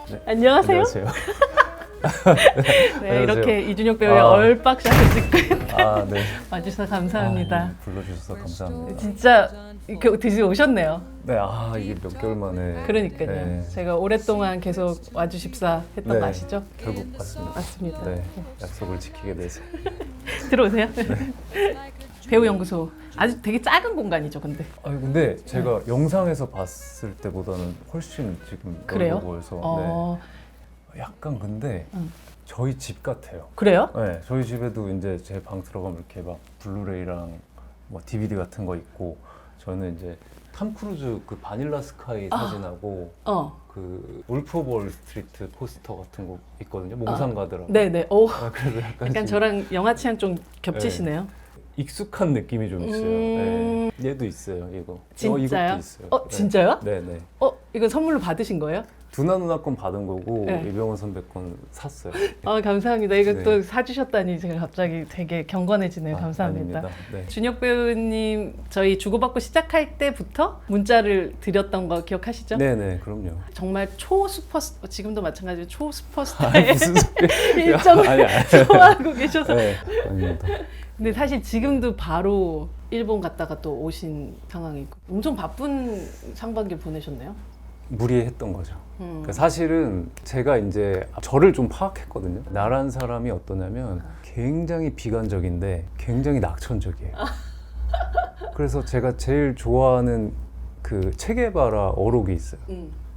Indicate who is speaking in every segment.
Speaker 1: 네.
Speaker 2: 안녕하세요.
Speaker 1: 안녕하세요.
Speaker 2: 네, 이렇게 이준혁 배우의
Speaker 1: 아.
Speaker 2: 얼빡샷을 찍고
Speaker 1: 아, 네.
Speaker 2: 와주셔서 감사합니다.
Speaker 1: 아, 네. 불러주셔서 감사합니다.
Speaker 2: 진짜 이렇게 드시고 오셨네요.
Speaker 1: 네, 이게 몇 개월 만에.
Speaker 2: 그러니까요.
Speaker 1: 네.
Speaker 2: 제가 오랫동안 계속 와주십사 했던
Speaker 1: 네.
Speaker 2: 거 아시죠?
Speaker 1: 결국 왔습니다.
Speaker 2: 맞습니다.
Speaker 1: 네, 약속을 지키게 돼서.
Speaker 2: 들어오세요. 배우연구소. 아주 되게 작은 공간이죠, 근데.
Speaker 1: 근데 제가 영상에서 봤을 때보다는 훨씬 지금
Speaker 2: 그래요?
Speaker 1: 넓어 보여서 네. 약간 근데 저희 집 같아요.
Speaker 2: 그래요?
Speaker 1: 네, 저희 집에도 이제 제 방 들어가면 이렇게 막 블루레이랑 뭐 DVD 같은 거 있고, 저는 이제 탐 크루즈 그 바닐라 스카이 사진하고 그 울프 오브 월 스트리트 포스터 같은 거 있거든요. 몽상 가더라고.
Speaker 2: 네네. 오,
Speaker 1: 그래서 약간 지금
Speaker 2: 저랑 영화 취향 좀 겹치시네요.
Speaker 1: 익숙한 느낌이 좀 있어요. 네. 얘도 있어요, 이거.
Speaker 2: 진짜요?
Speaker 1: 이것도 있어요. 네.
Speaker 2: 진짜요?
Speaker 1: 네네.
Speaker 2: 이거 선물로 받으신 거예요?
Speaker 1: 두나 누나 건 받은 거고
Speaker 2: 네.
Speaker 1: 이병헌 선배 건 샀어요.
Speaker 2: 감사합니다. 이거
Speaker 1: 네.
Speaker 2: 또 사주셨다니 제가 갑자기 되게 경건해지네요. 감사합니다.
Speaker 1: 아닙니다. 네.
Speaker 2: 준혁 배우님 저희 주고받고 시작할 때부터 문자를 드렸던 거 기억하시죠?
Speaker 1: 네네, 그럼요.
Speaker 2: 정말 지금도 마찬가지로 초슈퍼스타의
Speaker 1: 무슨 소리?
Speaker 2: 일정을
Speaker 1: 아니.
Speaker 2: 소화하고 계셔서
Speaker 1: 네, 아닙니다.
Speaker 2: 근데 사실 지금도 바로 일본 갔다가 또 오신 상황이고 엄청 바쁜 상반기 보내셨네요.
Speaker 1: 무리했던 거죠. 그러니까 사실은 제가 이제 저를 좀 파악했거든요. 나란 사람이 어떠냐면 굉장히 비관적인데 굉장히 낙천적이에요. 그래서 제가 제일 좋아하는 그 체게바라 어록이 있어요.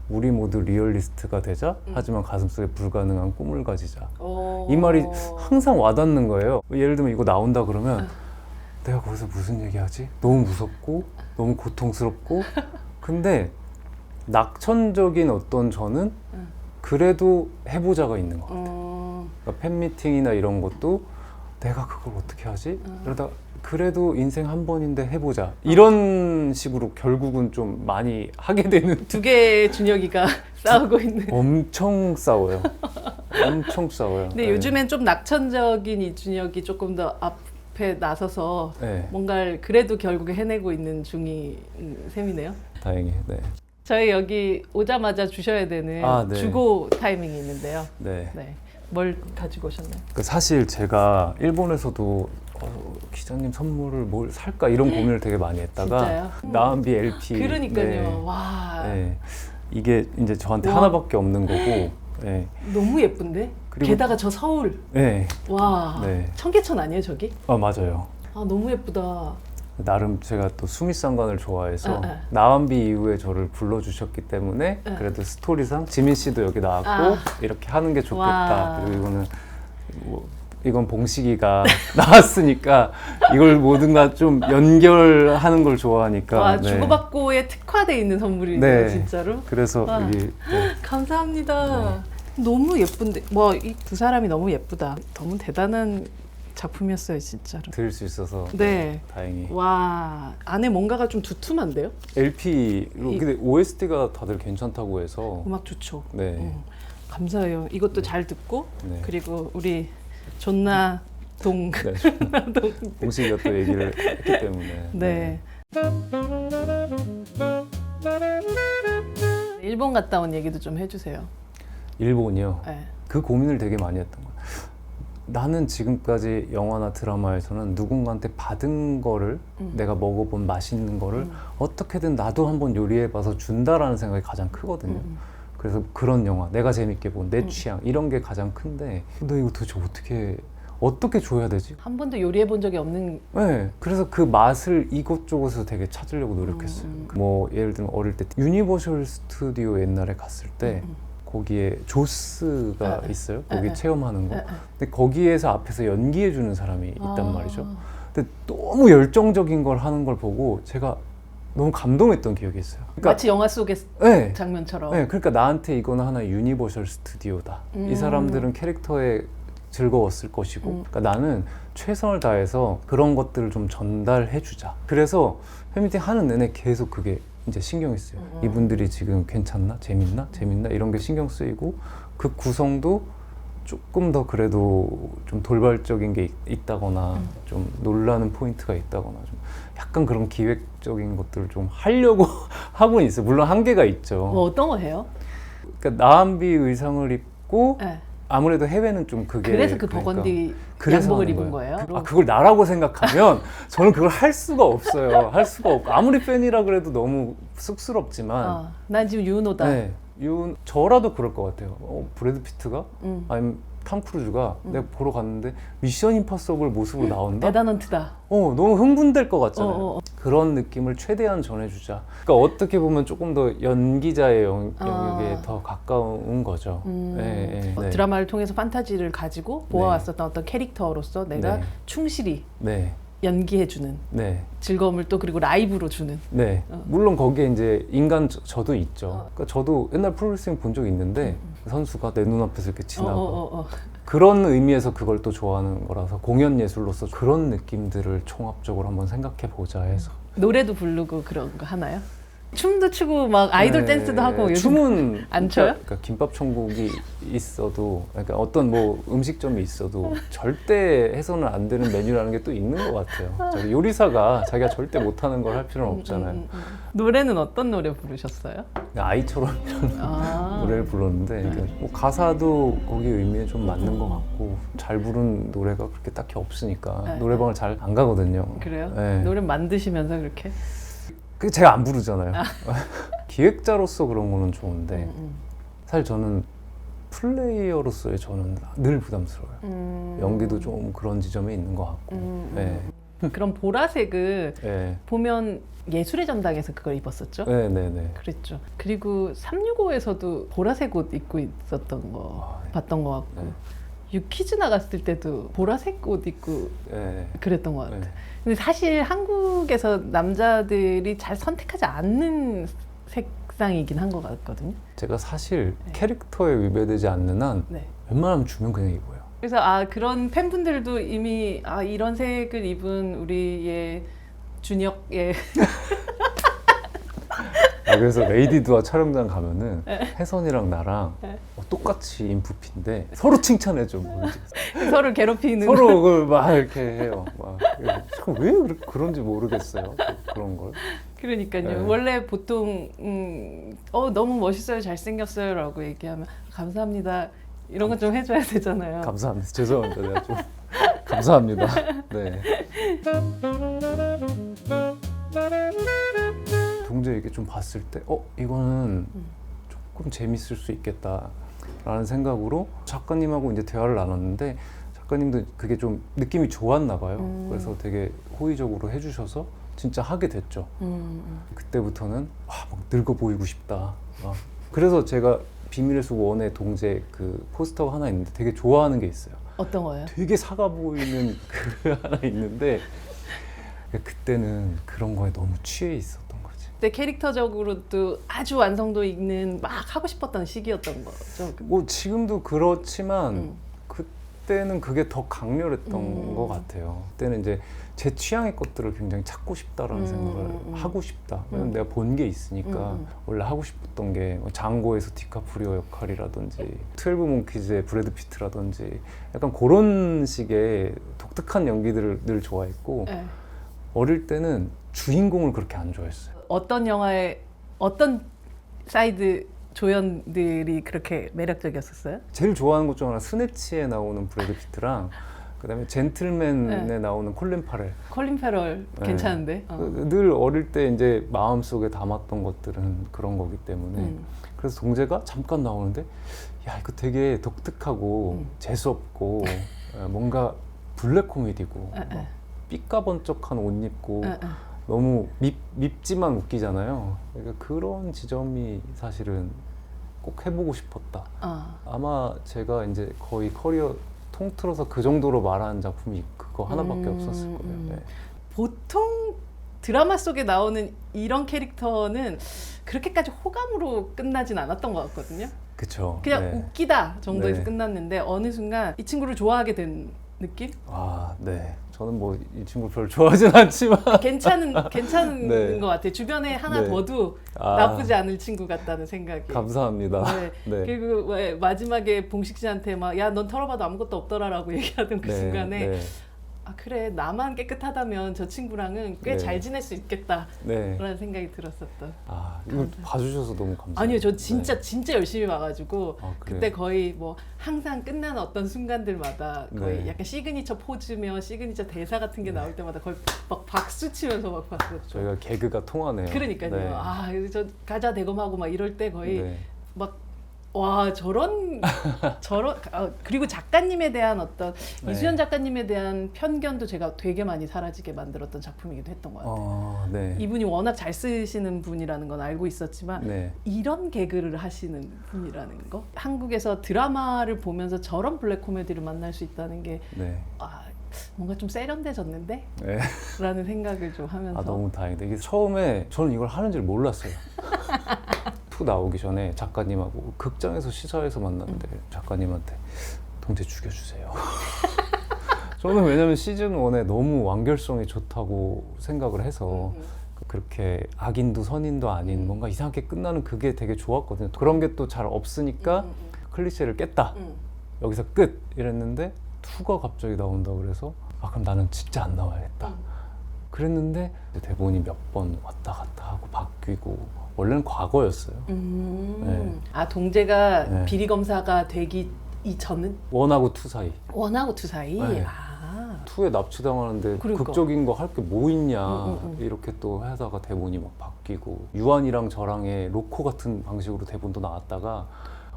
Speaker 1: 우리 모두 리얼리스트가 되자. 하지만 가슴속에 불가능한 꿈을 가지자. 이 말이 항상 와닿는 거예요. 예를 들면 이거 나온다 그러면 내가 거기서 무슨 얘기하지? 너무 무섭고 너무 고통스럽고 근데 낙천적인 어떤 저는 그래도 해보자가 있는 것 같아요. 그러니까 팬미팅이나 이런 것도 내가 그걸 어떻게 하지? 그러다 그래도 인생 한 번인데 해보자. 이런 식으로 결국은 좀 많이 하게 되는.
Speaker 2: 두 개의 준혁이가 싸우고 있는.
Speaker 1: 엄청 싸워요. 엄청 싸워요.
Speaker 2: 근데 요즘엔 좀 낙천적인 이준혁이 조금 더 앞에 나서서
Speaker 1: 네.
Speaker 2: 뭔가를 그래도 결국에 해내고 있는 중인 셈이네요.
Speaker 1: 다행히. 네.
Speaker 2: 저희 여기 오자마자 주셔야 되는
Speaker 1: 네.
Speaker 2: 주고 타이밍이 있는데요.
Speaker 1: 네.
Speaker 2: 네. 뭘 가지고 오셨나요?
Speaker 1: 사실 제가 일본에서도 기자님 선물을 뭘 살까 이런 고민을 되게 많이 했다가
Speaker 2: 진짜요?
Speaker 1: 나은비 LP.
Speaker 2: 그러니까요.
Speaker 1: 네.
Speaker 2: 와.
Speaker 1: 네. 이게 이제 저한테
Speaker 2: 와.
Speaker 1: 하나밖에 없는 거고. 네.
Speaker 2: 너무 예쁜데?
Speaker 1: 그리고-
Speaker 2: 게다가 저 서울.
Speaker 1: 네.
Speaker 2: 와.
Speaker 1: 네.
Speaker 2: 청계천 아니에요, 저기?
Speaker 1: 맞아요.
Speaker 2: 너무 예쁘다.
Speaker 1: 나름 제가 또 수미상관을 좋아해서
Speaker 2: 아.
Speaker 1: 나은비 이후에 저를 불러주셨기 때문에 그래도 스토리상 지민 씨도 여기 나왔고 이렇게 하는 게 좋겠다.
Speaker 2: 와.
Speaker 1: 그리고 이거는 이건 봉식이가 나왔으니까 이걸 뭐든가 좀 연결하는 걸 좋아하니까.
Speaker 2: 와,
Speaker 1: 네.
Speaker 2: 주고받고에 특화돼 있는 선물이네요,
Speaker 1: 네.
Speaker 2: 진짜로.
Speaker 1: 그래서
Speaker 2: 와.
Speaker 1: 여기 네.
Speaker 2: 감사합니다. 너무 예쁜데, 이 두 사람이 너무 예쁘다. 너무 대단한 작품이었어요, 진짜로.
Speaker 1: 드릴 수 있어서
Speaker 2: 네.
Speaker 1: 다행히.
Speaker 2: 와, 안에 뭔가가 좀 두툼한데요?
Speaker 1: LP로 근데 OST가 다들 괜찮다고 해서
Speaker 2: 음악 좋죠.
Speaker 1: 네.
Speaker 2: 감사해요. 이것도 잘 듣고
Speaker 1: 네.
Speaker 2: 그리고 우리 존나 동
Speaker 1: 네.
Speaker 2: 동
Speaker 1: 봉식이가 또 얘기를 했기 때문에.
Speaker 2: 네. 일본 갔다 온 얘기도 좀 해주세요.
Speaker 1: 일본이요.
Speaker 2: 네.
Speaker 1: 그 고민을 되게 많이 했던 거예요. 나는 지금까지 영화나 드라마에서는 누군가한테 받은 거를 내가 먹어본 맛있는 거를 어떻게든 나도 한번 요리해봐서 준다라는 생각이 가장 크거든요. 그래서 그런 영화, 내가 재밌게 본 내 취향 이런 게 가장 큰데 근데 이거 도대체 어떻게 줘야 되지?
Speaker 2: 한 번도 요리해 본 적이 없는.
Speaker 1: 네, 그래서 그 맛을 이곳저곳에서 되게 찾으려고 노력했어요. 뭐 예를 들면 어릴 때 유니버셜 스튜디오 옛날에 갔을 때 거기에 조스가 있어요. 거기 체험하는 거. 근데 거기에서 앞에서 연기해주는 사람이 있단 말이죠. 근데 너무 열정적인 걸 하는 걸 보고 제가 너무 감동했던 기억이 있어요. 그러니까,
Speaker 2: 마치 영화 속의
Speaker 1: 네,
Speaker 2: 장면처럼.
Speaker 1: 네, 그러니까 나한테 이거는 하나의 유니버셜 스튜디오다. 이 사람들은 캐릭터에 즐거웠을 것이고 그러니까 나는 최선을 다해서 그런 것들을 좀 전달해주자. 그래서 팬미팅 하는 내내 계속 그게 이제 신경이 쓰여요. 이분들이 지금 괜찮나? 재밌나? 이런 게 신경 쓰이고 그 구성도 조금 더 그래도 좀 돌발적인 게 있다거나 좀 놀라는 포인트가 있다거나 좀 약간 그런 기획적인 것들을 좀 하려고 하고는 있어요. 물론 한계가 있죠.
Speaker 2: 뭐 어떤 거 해요?
Speaker 1: 그러니까 나암비 의상을 입고
Speaker 2: 네.
Speaker 1: 아무래도 해외는 좀 그게
Speaker 2: 그래서 그
Speaker 1: 그러니까
Speaker 2: 버건디
Speaker 1: 그래서
Speaker 2: 양복을
Speaker 1: 하는
Speaker 2: 입은 거예요?
Speaker 1: 그걸 나라고 생각하면 저는 그걸 할 수가 없어요. 할 수가 없고 아무리 팬이라 그래도 너무 쑥스럽지만
Speaker 2: 난 지금 유노다.
Speaker 1: 네, 저라도 그럴 것 같아요. 브래드 피트가 아니면 탐 크루즈가 내가 보러 갔는데 미션 임파서블 모습으로 나온다?
Speaker 2: 대단한트다.
Speaker 1: 너무 흥분될 것 같잖아요. 그런 느낌을 최대한 전해주자. 그러니까 어떻게 보면 조금 더 연기자의 영역에 더 가까운 거죠. 네, 네.
Speaker 2: 드라마를 통해서 판타지를 가지고 보아왔었던 어떤 캐릭터로서 내가
Speaker 1: 네.
Speaker 2: 충실히
Speaker 1: 네.
Speaker 2: 연기해주는
Speaker 1: 네.
Speaker 2: 즐거움을 또 그리고 라이브로 주는.
Speaker 1: 네. 물론 거기에 이제 인간 저도 있죠. 그러니까 저도 옛날 프로레슬링 본 적이 있는데 선수가 내 눈앞에서 이렇게 지나고 그런 의미에서 그걸 또 좋아하는 거라서 공연 예술로서 그런 느낌들을 종합적으로 한번 생각해 보자 해서.
Speaker 2: 노래도 부르고 그런 거 하나요? 춤도 추고 막 아이돌
Speaker 1: 네,
Speaker 2: 댄스도 하고 요즘
Speaker 1: 춤은
Speaker 2: 안 춰요?
Speaker 1: 그러니까 김밥 천국이 있어도 그러니까 어떤 뭐 음식점이 있어도 절대 해서는 안 되는 메뉴라는 게 또 있는 것 같아요. 저기 요리사가 자기가 절대 못하는 걸 할 필요는 없잖아요.
Speaker 2: 노래는 어떤 노래 부르셨어요?
Speaker 1: 그냥 아이처럼 이런 노래를 불렀는데 그러니까 뭐 가사도 거기 의미에 좀 맞는 것 같고 잘 부른 노래가 그렇게 딱히 없으니까 노래방을 잘 안 가거든요.
Speaker 2: 그래요?
Speaker 1: 네.
Speaker 2: 노래 만드시면서 그렇게?
Speaker 1: 그 제가 안 부르잖아요. 기획자로서 그런 거는 좋은데 사실 저는 플레이어로서의 저는 늘 부담스러워요. 연기도 좀 그런 지점이 있는 것 같고. 네.
Speaker 2: 그럼 보라색을
Speaker 1: 네.
Speaker 2: 보면 예술의 전당에서 그걸 입었었죠?
Speaker 1: 네네네.
Speaker 2: 그랬죠. 그리고 365에서도 보라색 옷 입고 있었던 거 봤던 것 같고
Speaker 1: 네.
Speaker 2: 유퀴즈 나갔을 때도 보라색 옷 입고
Speaker 1: 네.
Speaker 2: 그랬던 것 같아요.
Speaker 1: 네.
Speaker 2: 근데 사실 한국에서 남자들이 잘 선택하지 않는 색상이긴 한 것 같거든요.
Speaker 1: 제가 사실 캐릭터에 위배되지 않는 한
Speaker 2: 네.
Speaker 1: 웬만하면 주면 그냥 입어요.
Speaker 2: 그래서 그런 팬분들도 이미 이런 색을 입은 우리의 준혁의
Speaker 1: 그래서 레이디드와 촬영장 가면은 혜선이랑 나랑 똑같이 인프피인데 서로 칭찬해줘.
Speaker 2: 서로 괴롭히는
Speaker 1: 서로 그걸 막 이렇게 해요. 막 왜 그런지 모르겠어요. 그런 걸.
Speaker 2: 그러니까요.
Speaker 1: 네.
Speaker 2: 원래 보통 너무 멋있어요, 잘생겼어요 라고 얘기하면 감사합니다 이런 거 좀 해줘야 되잖아요.
Speaker 1: 감사합니다. 죄송합니다. 내가 좀 감사합니다. 네. 동재 이렇게 좀 봤을 때 이거는 조금 재밌을 수 있겠다라는 생각으로 작가님하고 이제 대화를 나눴는데 작가님도 그게 좀 느낌이 좋았나 봐요. 그래서 되게 호의적으로 해주셔서 진짜 하게 됐죠. 그때부터는 막 늙어 보이고 싶다. 그래서 제가 비밀의 숲 1의 동재 그 포스터가 하나 있는데 되게 좋아하는 게 있어요.
Speaker 2: 어떤 거예요?
Speaker 1: 되게 사가 보이는 그 하나 있는데 그때는 그런 거에 너무 취해 있었던 거지.
Speaker 2: 그때 캐릭터적으로도 아주 완성도 있는 막 하고 싶었던 시기였던 거죠.
Speaker 1: 뭐 지금도 그렇지만 그때는 그게 더 강렬했던 것 같아요. 그때는 이제 제 취향의 것들을 굉장히 찾고 싶다라는 생각을 하고 싶다. 왜냐면 내가 본 게 있으니까 원래 하고 싶었던 게 장고에서 디카프리오 역할이라든지 12 몽키즈의 브래드 피트라든지 약간 그런 식의 독특한 연기들을 늘 좋아했고
Speaker 2: 네.
Speaker 1: 어릴 때는 주인공을 그렇게 안 좋아했어요.
Speaker 2: 어떤 영화의 어떤 사이드 조연들이 그렇게 매력적이었었어요?
Speaker 1: 제일 좋아하는 것 중 하나 스네치에 나오는 브래드 피트랑 그다음에 젠틀맨에 나오는 콜린 파렐.
Speaker 2: 콜린 페럴 괜찮은데?
Speaker 1: 늘 어릴 때 이제 마음속에 담았던 것들은 그런 거기 때문에 그래서 동재가 잠깐 나오는데 야 이거 되게 독특하고 재수없고 뭔가 블랙 코미디고 막 삐까번쩍한 옷 입고 너무 밉지만 웃기잖아요. 그러니까 그런 지점이 사실은 꼭 해보고 싶었다. 아마 제가 이제 거의 커리어 통틀어서 그 정도로 말하는 작품이 그거 하나밖에 없었을 거예요. 네.
Speaker 2: 보통 드라마 속에 나오는 이런 캐릭터는 그렇게까지 호감으로 끝나진 않았던 것 같거든요.
Speaker 1: 그쵸.
Speaker 2: 그냥
Speaker 1: 네.
Speaker 2: 웃기다 정도에서
Speaker 1: 네.
Speaker 2: 끝났는데 어느 순간 이 친구를 좋아하게 된 느낌?
Speaker 1: 네. 저는 뭐 이 친구 별로 좋아하진 않지만
Speaker 2: 괜찮은
Speaker 1: 네.
Speaker 2: 것 같아요. 주변에 하나
Speaker 1: 네.
Speaker 2: 둬도 나쁘지 않을 친구 같다는 생각이.
Speaker 1: 감사합니다.
Speaker 2: 네.
Speaker 1: 네.
Speaker 2: 그리고 왜 마지막에 봉식 씨한테 막 야 넌 털어봐도 아무것도 없더라라고 얘기하던 그
Speaker 1: 네.
Speaker 2: 순간에
Speaker 1: 네.
Speaker 2: 아 그래 나만 깨끗하다면 저 친구랑은 꽤
Speaker 1: 네.
Speaker 2: 잘 지낼 수 있겠다
Speaker 1: 네.
Speaker 2: 라는 생각이 들었었던.
Speaker 1: 아, 이거 봐주셔서 너무 감사합니다.
Speaker 2: 아니요 저 진짜
Speaker 1: 네.
Speaker 2: 진짜 열심히 봐가지고
Speaker 1: 아, 그래요?
Speaker 2: 그때 거의 뭐 항상 끝나는 어떤 순간들마다 거의
Speaker 1: 네.
Speaker 2: 약간 시그니처 포즈며 시그니처 대사 같은 게 나올 때마다 거의 막 박수 치면서 막 봤었죠.
Speaker 1: 저희가 개그가 통하네요.
Speaker 2: 그러니까요.
Speaker 1: 네.
Speaker 2: 아, 저 가자 대검하고 막 이럴 때 거의
Speaker 1: 네.
Speaker 2: 막 와 저런 그리고 작가님에 대한 어떤
Speaker 1: 네.
Speaker 2: 이수연 작가님에 대한 편견도 제가 되게 많이 사라지게 만들었던 작품이기도 했던 것 같아요.
Speaker 1: 네.
Speaker 2: 이분이 워낙 잘 쓰시는 분이라는 건 알고 있었지만
Speaker 1: 네.
Speaker 2: 이런 개그를 하시는 분이라는 거, 한국에서 드라마를 보면서 저런 블랙 코미디를 만날 수 있다는 게
Speaker 1: 네.
Speaker 2: 뭔가 좀 세련돼졌는데?
Speaker 1: 네.
Speaker 2: 라는 생각을 좀 하면서
Speaker 1: 아, 너무 다행이다. 이게 처음에 저는 이걸 하는 줄 몰랐어요. 투 나오기 전에 작가님하고 극장에서 시사회에서 만났는데 작가님한테 동재 죽여주세요. 저는 왜냐면 시즌 1에 너무 완결성이 좋다고 생각을 해서 그렇게 악인도 선인도 아닌 뭔가 이상하게 끝나는 그게 되게 좋았거든요. 그런 게 또 잘 없으니까 클리셰를 깼다. 여기서 끝! 이랬는데 2가 갑자기 나온다 그래서 아 그럼 나는 진짜 안 나와야겠다. 그랬는데 대본이 몇 번 왔다 갔다 하고 바뀌고 원래는 과거였어요. 네.
Speaker 2: 아 동재가
Speaker 1: 네.
Speaker 2: 비리 검사가 되기 이전은
Speaker 1: 1하고 2 사이.
Speaker 2: 1하고 2 사이.
Speaker 1: 네.
Speaker 2: 아
Speaker 1: 2에 납치당하는데
Speaker 2: 그러니까.
Speaker 1: 극적인 거 할 게 뭐 있냐 이렇게 또 하다가 대본이 막 바뀌고 유한이랑 저랑의 로코 같은 방식으로 대본도 나왔다가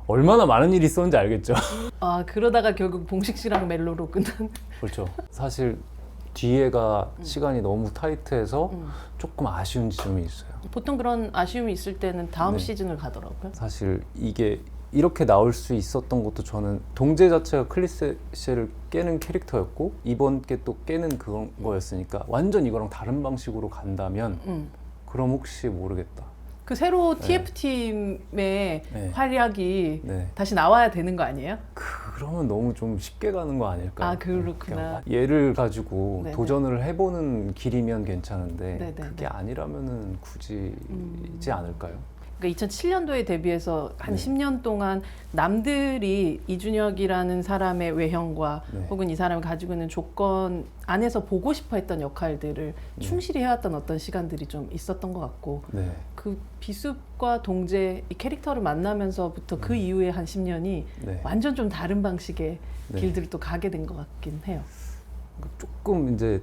Speaker 1: 얼마나 많은 일이 있었는지 알겠죠.
Speaker 2: 아 그러다가 결국 봉식 씨랑 멜로로 끝난.
Speaker 1: 그렇죠. 사실 뒤에가 시간이 너무 타이트해서 조금 아쉬운 지점이 있어요.
Speaker 2: 보통 그런 아쉬움이 있을 때는 다음
Speaker 1: 네.
Speaker 2: 시즌을 가더라고요.
Speaker 1: 사실 이게 이렇게 나올 수 있었던 것도 저는 동재 자체가 클리셰를 깨는 캐릭터였고 이번 게 또 깨는 그런 거였으니까 완전 이거랑 다른 방식으로 간다면 그럼 혹시 모르겠다.
Speaker 2: 그 새로
Speaker 1: 네.
Speaker 2: TF팀의
Speaker 1: 네.
Speaker 2: 활약이
Speaker 1: 네.
Speaker 2: 다시 나와야 되는 거 아니에요?
Speaker 1: 그러면 너무 좀 쉽게 가는 거 아닐까?
Speaker 2: 아, 그렇구나.
Speaker 1: 얘를 가지고
Speaker 2: 네네.
Speaker 1: 도전을 해보는 길이면 괜찮은데
Speaker 2: 네네네.
Speaker 1: 그게 아니라면은 굳이지 않을까요?
Speaker 2: 그러니까 2007년도에 데뷔해서 한
Speaker 1: 네.
Speaker 2: 10년 동안 남들이 이준혁이라는 사람의 외형과
Speaker 1: 네.
Speaker 2: 혹은 이 사람이 가지고 있는 조건 안에서 보고 싶어 했던 역할들을 충실히 해왔던 어떤 시간들이 좀 있었던 것 같고
Speaker 1: 네.
Speaker 2: 그 비숲과 동재 이 캐릭터를 만나면서부터 그 이후에 한 10년이
Speaker 1: 네.
Speaker 2: 완전 좀 다른 방식의
Speaker 1: 네.
Speaker 2: 길들을 또 가게 된 것 같긴 해요.
Speaker 1: 조금 이제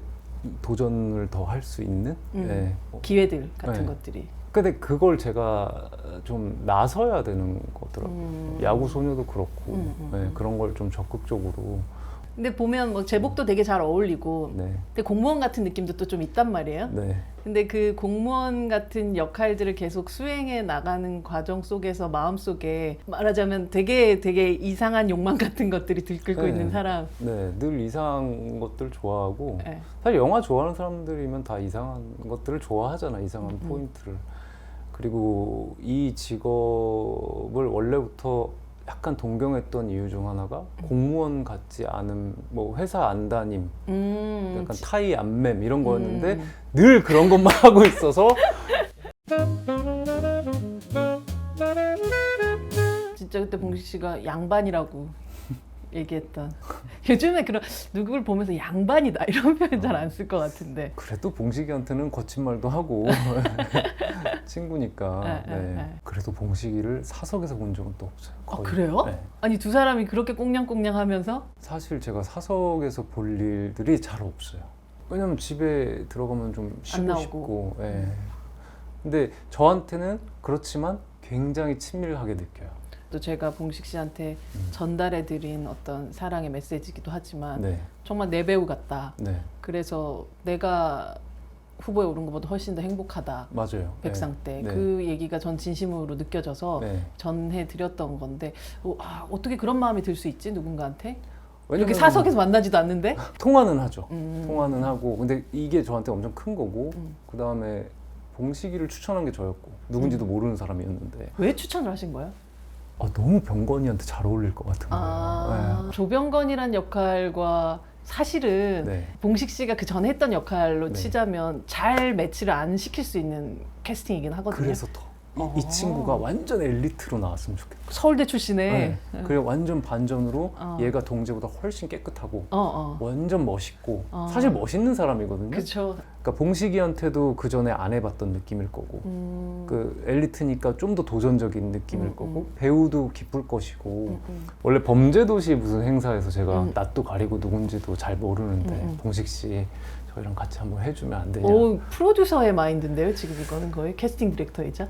Speaker 1: 도전을 더 할 수 있는 네.
Speaker 2: 기회들 같은
Speaker 1: 네.
Speaker 2: 것들이.
Speaker 1: 근데 그걸 제가 좀 나서야 되는 거더라고요. 야구 소녀도 그렇고 네, 그런 걸 좀 적극적으로.
Speaker 2: 근데 보면 뭐 제복도 되게 잘 어울리고
Speaker 1: 네.
Speaker 2: 근데 공무원 같은 느낌도 또 좀 있단 말이에요.
Speaker 1: 네.
Speaker 2: 근데 그 공무원 같은 역할들을 계속 수행해 나가는 과정 속에서 마음속에 말하자면 되게 이상한 욕망 같은 것들이 들끓고
Speaker 1: 네.
Speaker 2: 있는 사람.
Speaker 1: 네, 늘 이상한 것들 좋아하고
Speaker 2: 네.
Speaker 1: 사실 영화 좋아하는 사람들이면 다 이상한 것들을 좋아하잖아. 이상한 포인트를. 그리고 이 직업을 원래부터 약간 동경했던 이유 중 하나가 공무원 같지 않은 뭐 회사 안 다님, 약간 타이 안맴 이런 거였는데 늘 그런 것만 하고 있어서
Speaker 2: 진짜 그때 봉식 씨가 양반이라고 얘기했던. 요즘에 그런 누구를 보면서 양반이다 이런 표현 잘 안 쓸 것 같은데.
Speaker 1: 그래도 봉식이한테는 거친 말도 하고 친구니까. 네. 그래도 봉식이를 사석에서 본 적은 또 없어요.
Speaker 2: 아
Speaker 1: 거의.
Speaker 2: 그래요?
Speaker 1: 네.
Speaker 2: 아니 두 사람이 그렇게 꽁냥꽁냥하면서
Speaker 1: 사실 제가 사석에서 볼 일들이 잘 없어요. 왜냐면 집에 들어가면 좀 쉬고
Speaker 2: 나오고.
Speaker 1: 싶고. 예. 근데 저한테는 그렇지만 굉장히 친밀하게 느껴요.
Speaker 2: 또 제가 봉식 씨한테 전달해드린 어떤 사랑의 메시지이기도 하지만
Speaker 1: 네.
Speaker 2: 정말 내 배우 같다.
Speaker 1: 네.
Speaker 2: 그래서 내가 후보에 오른 것보다 훨씬 더 행복하다.
Speaker 1: 맞아요.
Speaker 2: 백상 때
Speaker 1: 네.
Speaker 2: 그 얘기가 전 진심으로 느껴져서
Speaker 1: 네.
Speaker 2: 전해드렸던 건데 어떻게 그런 마음이 들 수 있지 누군가한테? 이렇게
Speaker 1: 왜냐면
Speaker 2: 사석에서 만나지도 않는데?
Speaker 1: 통화는 하죠. 통화는 하고. 근데 이게 저한테 엄청 큰 거고 그 다음에 봉식이를 추천한 게 저였고 누군지도 모르는 사람이었는데
Speaker 2: 왜 추천을 하신 거예요?
Speaker 1: 너무 병건이한테 잘 어울릴 것 같은 거예요.
Speaker 2: 조병건이란 역할과 사실은
Speaker 1: 네.
Speaker 2: 봉식 씨가 그 전에 했던 역할로
Speaker 1: 네.
Speaker 2: 치자면 잘 매치를 안 시킬 수 있는 캐스팅이긴 하거든요.
Speaker 1: 그래서 더 이 친구가 완전 엘리트로 나왔으면 좋겠다.
Speaker 2: 서울대 출신에.
Speaker 1: 네. 그리고 완전 반전으로
Speaker 2: 어.
Speaker 1: 얘가 동재보다 훨씬 깨끗하고
Speaker 2: 어.
Speaker 1: 완전 멋있고 사실 멋있는 사람이거든요.
Speaker 2: 그쵸.
Speaker 1: 그러니까 봉식이한테도 그 전에 안 해봤던 느낌일 거고 그 엘리트니까 좀 더 도전적인 느낌일 거고 배우도 기쁠 것이고 원래 범죄도시 무슨 행사에서 제가 낯도 가리고 누군지도 잘 모르는데 봉식 씨 저희랑 같이 한번 해주면 안 되냐.
Speaker 2: 오, 프로듀서의 마인드인데요, 지금 이거는 거의 캐스팅 디렉터이자.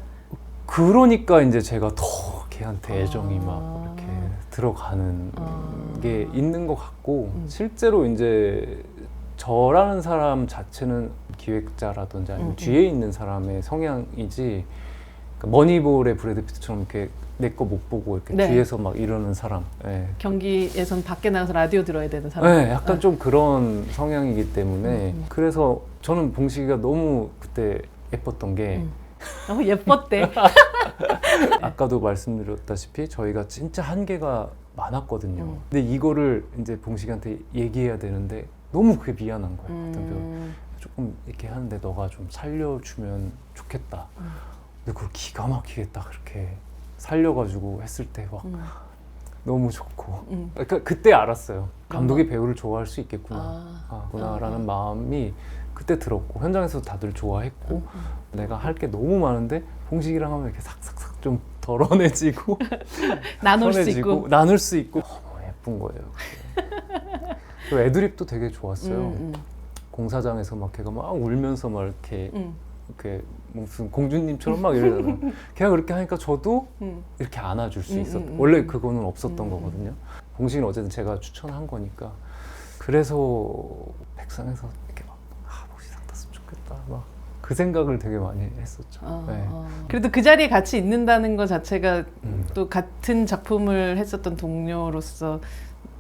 Speaker 1: 그러니까 이제 제가 더 걔한테 애정이 막 이렇게 들어가는 게 있는 것 같고 실제로 이제 저라는 사람 자체는 기획자라든지 아니면 뒤에 있는 사람의 성향이지 그러니까 머니볼의 브래드 피트처럼 이렇게 내 거 못 보고 이렇게
Speaker 2: 네.
Speaker 1: 뒤에서 막 이러는 사람. 네.
Speaker 2: 경기에선 밖에 나가서 라디오 들어야 되는 사람.
Speaker 1: 네, 약간 좀 그런 성향이기 때문에 그래서 저는 봉식이가 너무 그때 예뻤던 게
Speaker 2: 너무 예뻤대.
Speaker 1: 아까도 말씀드렸다시피 저희가 진짜 한계가 많았거든요. 근데 이거를 이제 봉식이한테 얘기해야 되는데 너무 그게 미안한 거예요. 어떤 배우. 조금 이렇게 하는데 너가 좀 살려주면 좋겠다. 근데 그걸 기가 막히게 딱 그렇게 살려가지고 했을 때 막 너무 좋고 그러니까 그때 알았어요. 감독이 배우를 좋아할 수 있겠구나라는 마음이 그때 들었고 현장에서 다들 좋아했고 내가 할 게 너무 많은데 봉식이랑 하면 이렇게 삭삭삭 좀 덜어내지고
Speaker 2: 나눌 수
Speaker 1: 편해지고,
Speaker 2: 있고.
Speaker 1: 나눌 수 있고 너무 예쁜 거예요. 그리고 애드립도 되게 좋았어요. 공사장에서 막 걔가 막 울면서 막 이렇게 무슨 공주님처럼 막 이러잖아. 걔가 그렇게 하니까 저도 이렇게 안아줄 수 있었다. 원래 그거는 없었던 거거든요. 봉식이는 어쨌든 제가 추천한 거니까. 그래서 백상에서 이렇게 막 봉식이 상 탔으면 좋겠다. 막 그 생각을 되게 많이 했었죠. 네.
Speaker 2: 그래도 그 자리에 같이 있는다는 것 자체가 또 같은 작품을 했었던 동료로서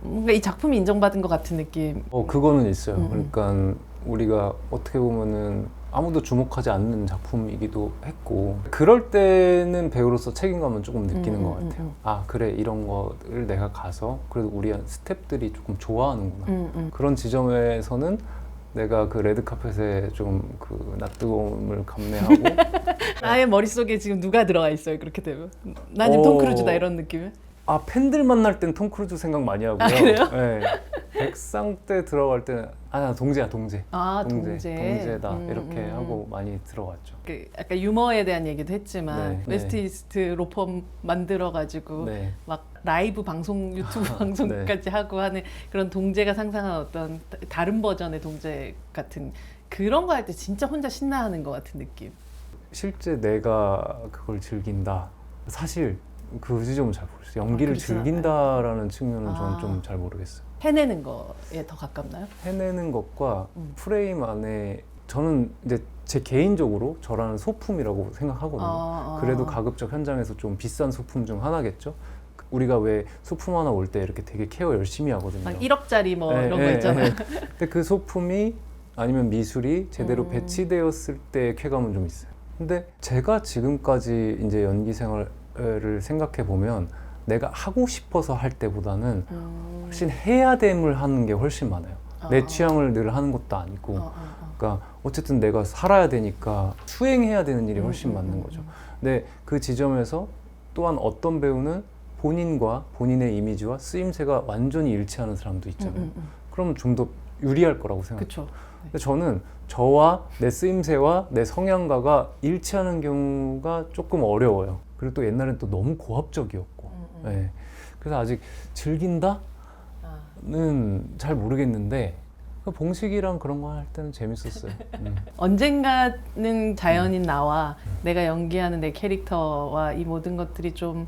Speaker 2: 뭔가 이 작품이 인정받은 것 같은 느낌.
Speaker 1: 그거는 있어요. 그러니까 우리가 어떻게 보면은 아무도 주목하지 않는 작품이기도 했고 그럴 때는 배우로서 책임감은 조금 느끼는 것 같아요. 아 그래 이런 거를 내가 가서 그래도 우리 스태프들이 조금 좋아하는구나. 그런 지점에서는 내가 그 레드카펫에 좀 그 낯뜨거움을 감내하고
Speaker 2: 나의 머릿속에 지금 누가 들어가 있어요, 그렇게 되면. 난 지금 톰 크루즈다 이런 느낌이에요?
Speaker 1: 아 팬들 만날 땐 톰 크루즈 생각 많이 하고요.
Speaker 2: 그래요?
Speaker 1: 네. 백상 때 들어갈 때는 나 동재야 동재. 동재다 이렇게 하고 많이 들어갔죠.
Speaker 2: 그 약간 유머에 대한 얘기도 했지만
Speaker 1: 네,
Speaker 2: 웨스트 이스트 로펌 만들어가지고
Speaker 1: 네.
Speaker 2: 막 라이브 방송 유튜브 방송까지 하고 하는 그런 동재가 상상한 어떤 다른 버전의 동재 같은 그런 거 할 때 진짜 혼자 신나하는 것 같은 느낌.
Speaker 1: 실제 내가 그걸 즐긴다. 사실 그 지점은 잘 모르겠어요. 연기를 즐긴다라는 측면은 저는 좀 잘 모르겠어요.
Speaker 2: 해내는 거에 더 가깝나요?
Speaker 1: 해내는 것과 프레임 안에 저는 이제 제 개인적으로 저라는 소품이라고 생각하거든요. 그래도 가급적 현장에서 좀 비싼 소품 중 하나겠죠. 우리가 왜 소품 하나 올 때 이렇게 되게 케어 열심히 하거든요.
Speaker 2: 막 1억짜리 뭐 이런 거 있잖아요.
Speaker 1: 근데 그 소품이 아니면 미술이 제대로 배치되었을 때의 쾌감은 좀 있어요. 근데 제가 지금까지 이제 연기 생활을 생각해 보면 내가 하고 싶어서 할 때보다는 훨씬 해야 됨을 하는 게 훨씬 많아요. 내 취향을 늘 하는 것도 아니고 그러니까 어쨌든 내가 살아야 되니까 수행해야 되는 일이 훨씬 많은 거죠. 근데 그 지점에서 또한 어떤 배우는 본인과 본인의 이미지와 쓰임새가 완전히 일치하는 사람도 있잖아요. 그럼 좀 더 유리할 거라고 생각해요.
Speaker 2: 그쵸.
Speaker 1: 근데 저는 저와 내 쓰임새와 내 성향가가 일치하는 경우가 조금 어려워요. 그리고 또 옛날엔 또 너무 고압적이었고 네. 그래서 아직 즐긴다는 잘 모르겠는데 봉식이랑 그런 거 할 때는 재밌었어요.
Speaker 2: 언젠가는 자연인 나와 내가 연기하는 내 캐릭터와 이 모든 것들이 좀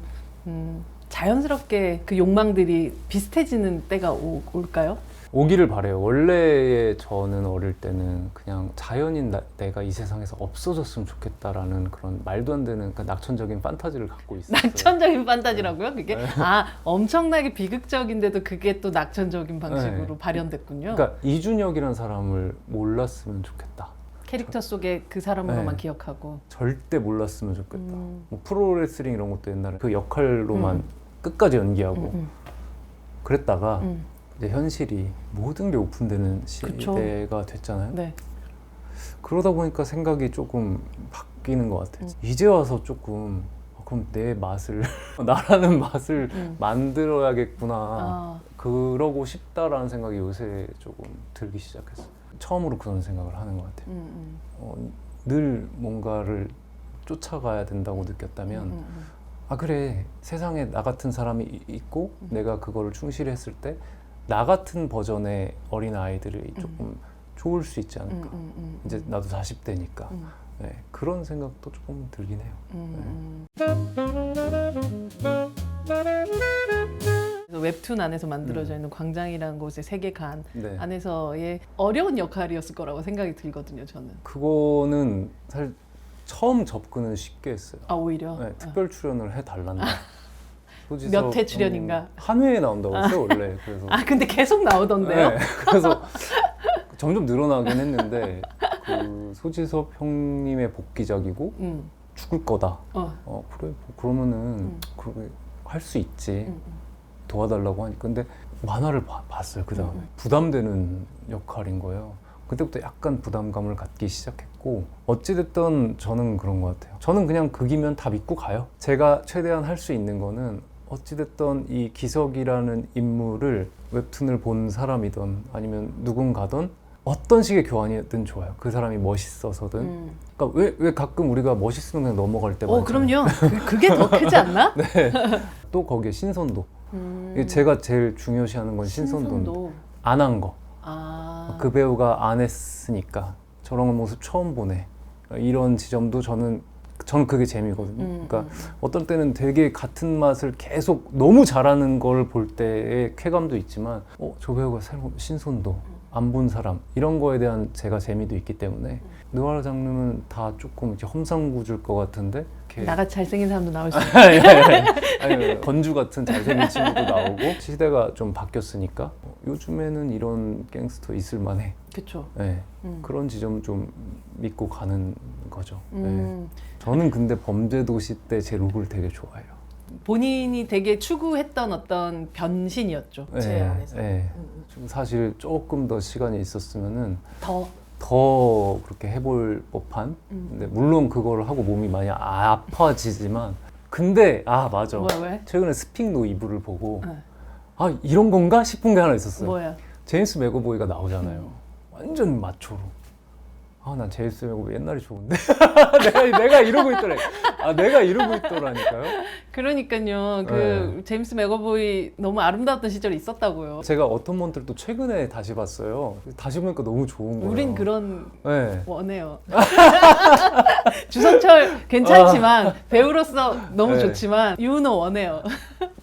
Speaker 2: 자연스럽게 그 욕망들이 비슷해지는 때가 올까요?
Speaker 1: 오기를 바래요. 원래의 저는 어릴 때는 그냥 자연인 내가 이 세상에서 없어졌으면 좋겠다라는 그런 말도 안 되는 그러니까 낙천적인 판타지를 갖고 있었어요.
Speaker 2: 낙천적인 판타지라고요? 그게? 엄청나게 비극적인데도 그게 또 낙천적인 방식으로 발현됐군요.
Speaker 1: 그러니까 이준혁이라는 사람을 몰랐으면 좋겠다.
Speaker 2: 캐릭터 속에 그 사람으로만 기억하고
Speaker 1: 절대 몰랐으면 좋겠다. 뭐 프로레슬링 이런 것도 옛날에 그 역할로만 끝까지 연기하고 그랬다가 이제 현실이 모든 게 오픈되는 시대가 됐잖아요.
Speaker 2: 네.
Speaker 1: 그러다 보니까 생각이 조금 바뀌는 것 같아요. 이제 와서 조금 그럼 내 맛을 나라는 맛을 만들어야겠구나. 그러고 싶다라는 생각이 요새 조금 들기 시작했어요. 처음으로 그런 생각을 하는 것 같아요. 늘 뭔가를 쫓아가야 된다고 느꼈다면 아 그래 세상에 나 같은 사람이 있고 내가 그거를 충실히 했을 때 나 같은 버전의 어린 아이들이 조금 좋을 수 있지 않을까. 이제 나도 40대니까 네, 그런 생각도 조금 들긴 해요.
Speaker 2: 웹툰 안에서 만들어져 있는 광장이라는 곳의 세계관
Speaker 1: 네.
Speaker 2: 안에서의 어려운 역할이었을 거라고 생각이 들거든요. 저는.
Speaker 1: 그거는 사실 처음 접근은 쉽게 했어요.
Speaker 2: 아 오히려.
Speaker 1: 네, 특별 출연을 해달란다.
Speaker 2: 몇 회 출연인가?
Speaker 1: 한 회에 나온다고 했어요 원래. 그래서
Speaker 2: 아 근데 계속 나오던데요.
Speaker 1: 네, 그래서 점점 늘어나긴 했는데 그 소지섭 형님의 복귀작이고 죽을 거다. 그래 뭐 그러면은 그렇게 할 수 있지. 도와달라고 하니까. 근데 만화를 봤어요. 그 다음에 부담되는 역할인 거예요. 그때부터 약간 부담감을 갖기 시작했고 어찌됐든 저는 그런 것 같아요. 저는 그냥 극이면 다 믿고 가요. 제가 최대한 할 수 있는 거는 어찌됐든 이 기석이라는 인물을 웹툰을 본 사람이든 아니면 누군가든 어떤 식의 교환이든 좋아요. 그 사람이 멋있어서든. 그러니까 왜 가끔 우리가 멋있으면 그냥 넘어갈 때 많잖아요.
Speaker 2: 그럼요. 그게 더 크지 않나?
Speaker 1: 네. 또 거기에 신선도. 제가 제일 중요시하는 건 신선도. 안 한 거. 그 배우가 안 했으니까 저런 모습 처음 보네. 이런 지점도 저는 그게 재미거든요. 그러니까 어떤 때는 되게 같은 맛을 계속 너무 잘하는 걸 볼 때의 쾌감도 있지만 저 배우가 새로운 신선도 안 본 사람 이런 거에 대한 제가 재미도 있기 때문에 느와르 장르는 다 조금 이렇게 험상궂을 것 같은데 이렇게
Speaker 2: 나같이 잘생긴 사람도 나올 수 있어요.
Speaker 1: 아니, 건주 같은 잘생긴 친구도 나오고 시대가 좀 바뀌었으니까 요즘에는 이런 갱스터 있을 만해.
Speaker 2: 그렇죠.
Speaker 1: 네. 그런 지점 좀 믿고 가는 거죠. 네. 저는 근데 범죄도시 때 제 룩을 되게 좋아해요.
Speaker 2: 본인이 되게 추구했던 어떤 변신이었죠. 제 안에서.
Speaker 1: 네. 사실 조금 더 시간이 있었으면은
Speaker 2: 더
Speaker 1: 그렇게 해볼 법한. 근데 물론 그거를 하고 몸이 많이 아파지지만 근데 맞아.
Speaker 2: 왜?
Speaker 1: 최근에 스픽노 2부를 보고 이런 건가 싶은 게 하나 있었어요.
Speaker 2: 뭐야?
Speaker 1: 제임스 맥어보이가 나오잖아요. 완전 마초로. 난 제임스 맥어보이 옛날이 좋은데. 내가 이러고 있더래. 내가 이러고 있더라니까요.
Speaker 2: 그러니까요. 제임스 맥어보이 너무 아름다웠던 시절이 있었다고요.
Speaker 1: 제가 어텀먼트를 또 최근에 다시 봤어요. 다시 보니까 너무 좋은 거예요.
Speaker 2: 우린 그런
Speaker 1: 네.
Speaker 2: 원해요. 주성철 괜찮지만 배우로서 너무
Speaker 1: 네.
Speaker 2: 좋지만 유은호 원해요.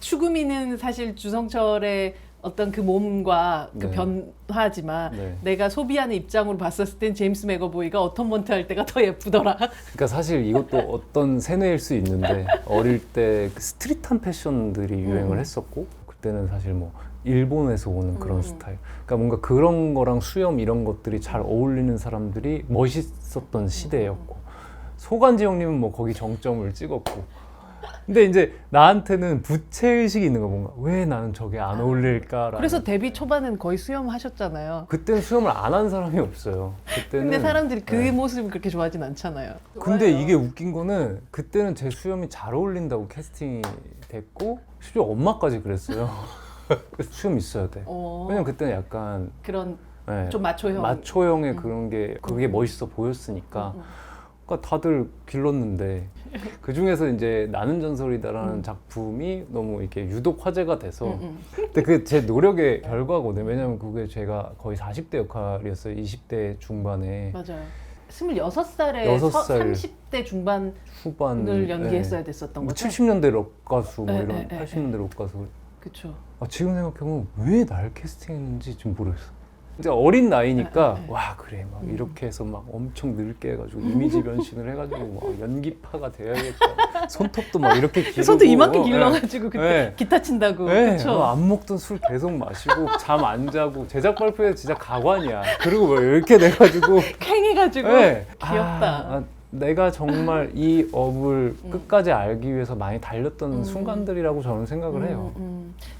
Speaker 2: 추구미는 사실 주성철의 어떤 그 몸과 그
Speaker 1: 네.
Speaker 2: 변화지만
Speaker 1: 네.
Speaker 2: 내가 소비하는 입장으로 봤었을 땐 제임스 맥어보이가 어텀먼트 할 때가 더 예쁘더라.
Speaker 1: 그러니까 사실 이것도 어떤 세뇌일 수 있는데 어릴 때 그 스트릿한 패션들이 유행을 했었고 그때는 사실 뭐 일본에서 오는 그런 스타일. 그러니까 뭔가 그런 거랑 수염 이런 것들이 잘 어울리는 사람들이 멋있었던 시대였고 소간지 형님은 뭐 거기 정점을 찍었고. 근데 이제 나한테는 부채의식이 있는 거 뭔가 왜 나는 저게 안 어울릴까라는.
Speaker 2: 그래서 데뷔 초반엔 거의 수염 하셨잖아요.
Speaker 1: 그때는 수염을 안 한 사람이 없어요. 그때는.
Speaker 2: 근데 사람들이 그
Speaker 1: 네.
Speaker 2: 모습을 그렇게 좋아하진 않잖아요.
Speaker 1: 근데 이게 웃긴 거는 그때는 제 수염이 잘 어울린다고 캐스팅이 됐고 심지어 엄마까지 그랬어요. 그래서 수염 있어야 돼. 왜냐면 그때는 약간
Speaker 2: 그런
Speaker 1: 네,
Speaker 2: 좀 마초형.
Speaker 1: 마초형의 그런 게 그게 멋있어 보였으니까. 그러니까 다들 길렀는데 그 중에서 이제 나는 전설이다라는 작품이 너무 이렇게 유독 화제가 돼서 근데 그게 제 노력의 결과거든요. 왜냐면 그게 제가 거의 40대 역할이었어요. 20대 중반에.
Speaker 2: 맞아요. 26살에
Speaker 1: 6살
Speaker 2: 30대 중반을
Speaker 1: 후반을
Speaker 2: 연기했어야 됐었던
Speaker 1: 뭐
Speaker 2: 거죠?
Speaker 1: 70년대 록가수 뭐 이런
Speaker 2: 80년대
Speaker 1: 80년대 록가수.
Speaker 2: 그렇죠.
Speaker 1: 지금 생각해보면 왜 날 캐스팅했는지 좀 모르겠어. 이제 어린 나이니까 와 그래 막 이렇게 해서 막 엄청 늙게 해가지고 이미지 변신을 해가지고 막 연기파가 돼야겠다. 손톱도 막 이렇게 기르고
Speaker 2: 손도 이만큼 길러가지고 그때
Speaker 1: 네.
Speaker 2: 기타 친다고.
Speaker 1: 네,
Speaker 2: 그렇죠.
Speaker 1: 안 먹던 술 계속 마시고 잠 안 자고 제작 발표에 진짜 가관이야. 그리고 뭐 이렇게 돼가지고
Speaker 2: 캥해가지고
Speaker 1: 네.
Speaker 2: 귀엽다.
Speaker 1: 내가 정말 이 업을 끝까지 알기 위해서 많이 달렸던 순간들이라고 저는 생각을 해요.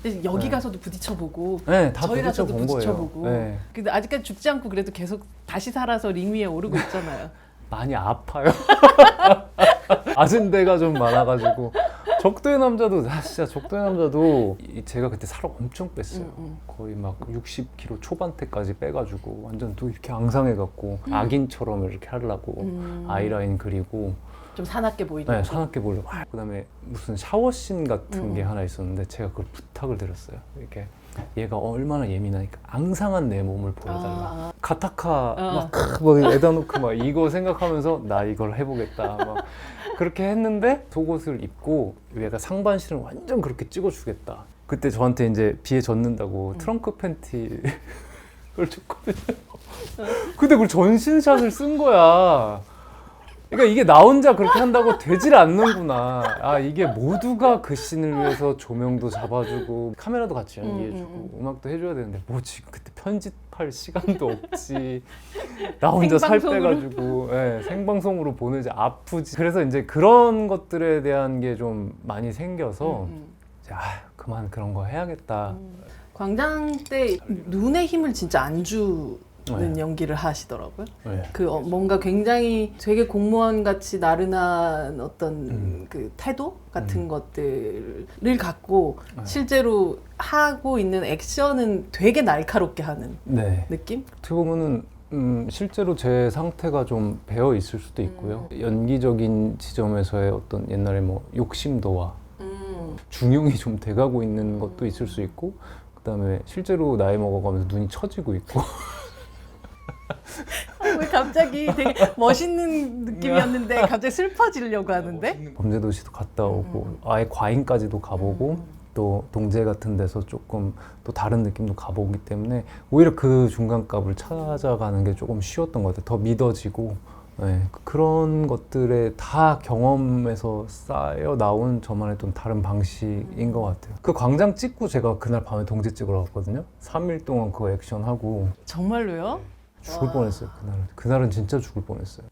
Speaker 2: 근데 여기
Speaker 1: 네.
Speaker 2: 가서도 부딪혀보고
Speaker 1: 네, 다
Speaker 2: 저희 가서도
Speaker 1: 부딪혀본 거예요.
Speaker 2: 부딪혀보고
Speaker 1: 네.
Speaker 2: 근데 아직까지 죽지 않고 그래도 계속 다시 살아서 링 위에 오르고 있잖아요.
Speaker 1: 많이 아파요. 아진 데가 좀 많아가지고 적도의 남자도 진짜 적도의 남자도 제가 그때 살을 엄청 뺐어요. 거의 막 60kg 초반대까지 빼가지고 완전 또 이렇게 앙상해갖고 악인처럼 이렇게 하려고 아이라인 그리고
Speaker 2: 좀 사납게 보이려고.
Speaker 1: 네, 사납게 보려고. 그다음에 무슨 샤워씬 같은 게 하나 있었는데 제가 그걸 부탁을 드렸어요. 이렇게 얘가 얼마나 예민하니까 앙상한 내 몸을 보여달라. 가타카 막 에다 놓고 막 이거 생각하면서 나 이걸 해보겠다. 막 그렇게 했는데 속옷을 입고 얘가 상반신을 완전 그렇게 찍어주겠다. 그때 저한테 이제 비에 젖는다고 트렁크 팬티를 줬거든요. 근데 그걸 전신샷을 쓴 거야. 그러니까 이게 나 혼자 그렇게 한다고 되질 않는구나. 아, 이게 모두가 그 씬을 위해서 조명도 잡아주고 카메라도 같이 연기해주고 음악도 해줘야 되는데 뭐 지금 그때 편집할 시간도 없지. 나 혼자 살 빼가지고 생방송으로 보내지 아프지. 그래서 이제 그런 것들에 대한 게 좀 많이 생겨서 이제 그만 그런 거 해야겠다.
Speaker 2: 광장 때 눈에 힘을 진짜 안 주는 연기를 하시더라고요.
Speaker 1: 네.
Speaker 2: 그 뭔가 굉장히 되게 공무원 같이 나른한 어떤 그 태도 같은 것들을 갖고 실제로 하고 있는 액션은 되게 날카롭게 하는
Speaker 1: 네.
Speaker 2: 느낌?
Speaker 1: 어떻게 보면은 실제로 제 상태가 좀 배어 있을 수도 있고요. 연기적인 지점에서의 어떤 옛날에 뭐 욕심도와 중용이 좀 돼가고 있는 것도 있을 수 있고, 그다음에 실제로 나이 먹어가면서 눈이 처지고 있고.
Speaker 2: 왜 갑자기 되게 멋있는 느낌이었는데 갑자기 슬퍼지려고 하는데?
Speaker 1: 범죄도시도 갔다 오고 아예 과잉까지도 가보고 또 동제 같은 데서 조금 또 다른 느낌도 가보기 때문에 오히려 그 중간값을 찾아가는 게 조금 쉬웠던 것 같아요. 더 믿어지고 그런 것들에 다 경험에서 쌓여 나온 저만의 좀 다른 방식인 것 같아요. 그 광장 찍고 제가 그날 밤에 동제 찍으러 갔거든요. 3일 동안 그거 액션하고
Speaker 2: 정말로요?
Speaker 1: 죽을 뻔했어요. 그날은 진짜 죽을 뻔했어요.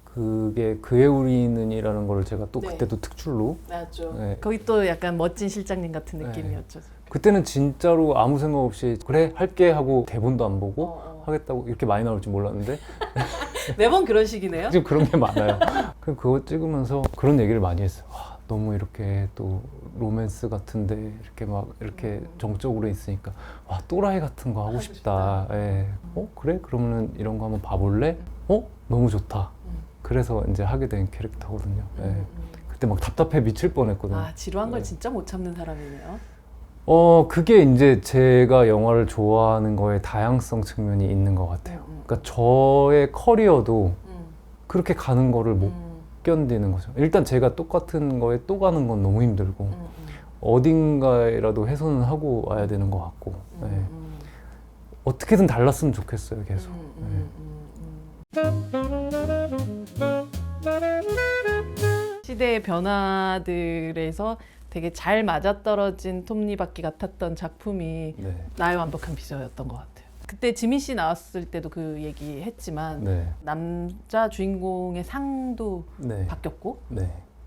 Speaker 1: 그게 그의 우리는이라는 걸 제가 또 그때도 특출로
Speaker 2: 맞죠. 거기 또 약간 멋진 실장님 같은 느낌이었죠.
Speaker 1: 그때는 진짜로 아무 생각 없이 그래 할게 하고 대본도 안 보고 하겠다고 이렇게 많이 나올 줄 몰랐는데
Speaker 2: 매번 그런 식이네요.
Speaker 1: 지금 그런 게 많아요. 그거 찍으면서 그런 얘기를 많이 했어요. 와, 너무 이렇게 또 로맨스 같은데 이렇게 막 이렇게 정적으로 있으니까 와, 또라이 같은 거 하고 싶다. 그래? 그러면은 이런 거 한번 봐볼래? 너무 좋다. 그래서 이제 하게 된 캐릭터거든요. 그때 막 답답해 미칠 뻔했거든요.
Speaker 2: 지루한 걸 진짜 못 참는 사람이네요.
Speaker 1: 그게 이제 제가 영화를 좋아하는 거에 다양성 측면이 있는 것 같아요. 그러니까 저의 커리어도 그렇게 가는 거를 못 견디는 거죠. 일단 제가 똑같은 거에 또 가는 건 너무 힘들고 어딘가에라도 훼손을 하고 와야 되는 것 같고 어떻게든 달랐으면 좋겠어요, 계속.
Speaker 2: 시대의 변화들에서 되게 잘 맞아떨어진 톱니바퀴 같았던 작품이 나의 완벽한 비서였던 것 같아요. 그때 지민 씨 나왔을 때도 그 얘기 했지만 남자 주인공의 상도 바뀌었고